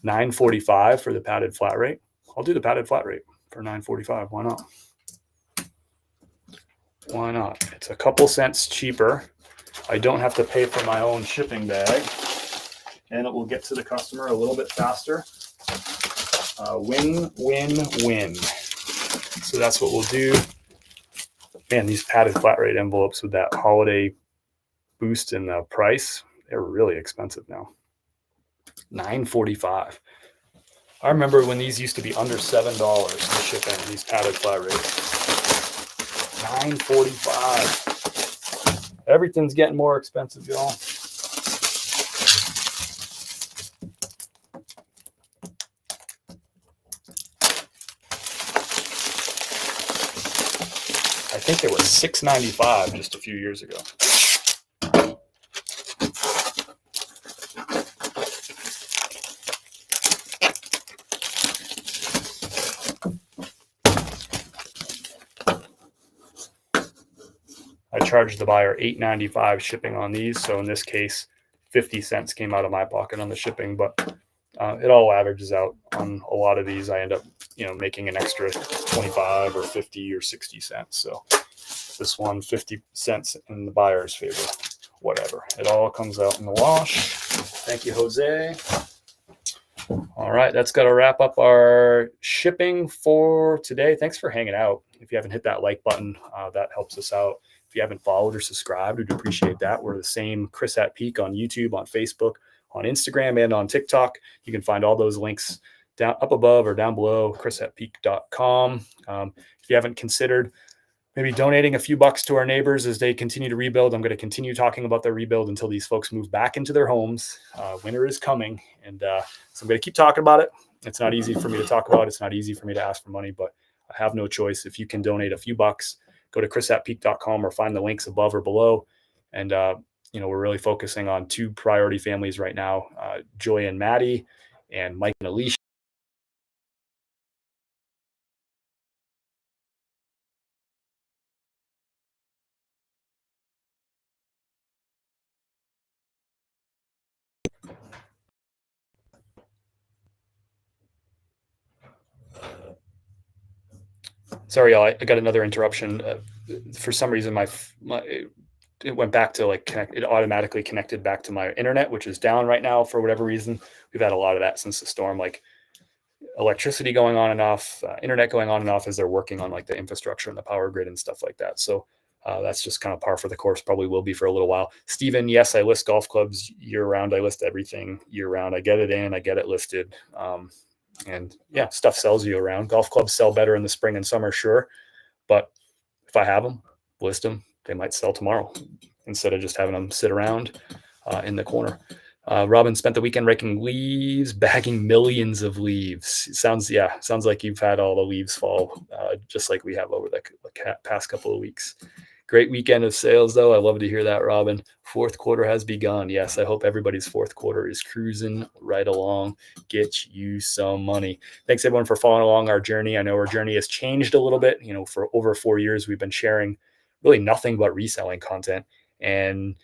$9.45 for the padded flat rate. I'll do the padded flat rate for $9.45. Why not? Why not? It's a couple cents cheaper. I don't have to pay for my own shipping bag, and it will get to the customer a little bit faster. Win, win, win. So that's what we'll do. Man, these padded flat rate envelopes with that holiday boost in the price, they're really expensive now. $9.45. I remember when these used to be under $7 to ship in, these padded flat rates. $9.45. Everything's getting more expensive, y'all. I think it was $6.95 just a few years ago. I charged the buyer $8.95 shipping on these. So in this case, 50 cents came out of my pocket on the shipping, but it all averages out. On a lot of these, I end up, making an extra 25 or 50 or 60 cents. So This one 50 cents in the buyer's favor. Whatever. It all comes out in the wash. Thank you, Jose. All right, that's got to wrap up our shipping for today. Thanks for hanging out. If you haven't hit that like button, that helps us out. If you haven't followed or subscribed, we'd appreciate that. We're the same Chris at Peak on YouTube, on Facebook, on Instagram, and on TikTok. You can find all those links down up above or down below, chrisatpeak.com. If you haven't considered maybe donating a few bucks to our neighbors as they continue to rebuild, I'm going to continue talking about their rebuild until these folks move back into their homes. Winter is coming, and so I'm going to keep talking about it. It's not easy for me to talk about. It's not easy for me to ask for money, but I have no choice. If you can donate a few bucks, go to chrisatpeak.com or find the links above or below. And, we're really focusing on 2 priority families right now, Joy and Maddie, and Mike and Alicia. Sorry, y'all. I got another interruption. For some reason, it went back to it automatically connected back to my internet, which is down right now for whatever reason. We've had a lot of that since the storm, like electricity going on and off, internet going on and off as they're working on like the infrastructure and the power grid and stuff like that. So that's just kind of par for the course. Probably will be for a little while. Steven, yes, I list golf clubs year round. I list everything year round. I get it in, I get it listed. And yeah, stuff sells year round. Golf clubs sell better in the spring and summer, sure. But if I have them, list them, they might sell tomorrow instead of just having them sit around in the corner. Robin spent the weekend raking leaves, bagging millions of leaves. Sounds like you've had all the leaves fall, just like we have over the past couple of weeks. Great weekend of sales, though. I love to hear that, Robin. Fourth quarter has begun. Yes, I hope everybody's fourth quarter is cruising right along. Get you some money. Thanks, everyone, for following along our journey. I know our journey has changed a little bit. For over 4 years, we've been sharing really nothing but reselling content. And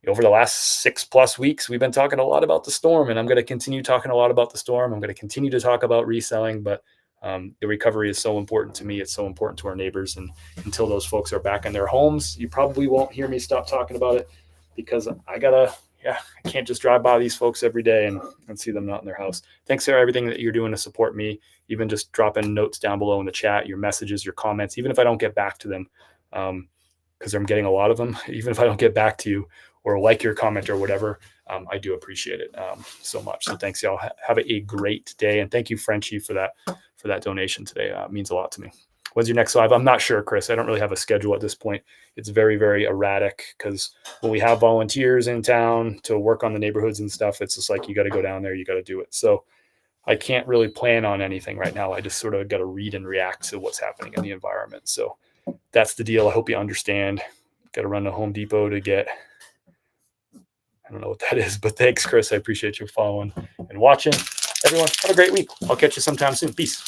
over the last 6+ weeks, we've been talking a lot about the storm, and I'm going to continue talking a lot about the storm. I'm going to continue to talk about reselling, but the recovery is so important to me. It's so important to our neighbors. And until those folks are back in their homes, you probably won't hear me stop talking about it, because I can't just drive by these folks every day and see them not in their house. Thanks for everything that you're doing to support me. Even just dropping notes down below in the chat, your messages, your comments, even if I don't get back to them, because I'm getting a lot of them. Even if I don't get back to you or like your comment or whatever, I do appreciate it so much. So thanks, y'all. Have a great day. And thank you, Frenchie, for that donation today. It means a lot to me. When's your next live? I'm not sure, Chris. I don't really have a schedule at this point. It's very, very erratic, because when we have volunteers in town to work on the neighborhoods and stuff, it's just like, you got to go down there, you got to do it. So I can't really plan on anything right now. I just sort of got to read and react to what's happening in the environment. So that's the deal. I hope you understand. Got to run to Home Depot to get, I don't know what that is, but thanks, Chris. I appreciate you following and watching. Everyone, have a great week. I'll catch you sometime soon. Peace.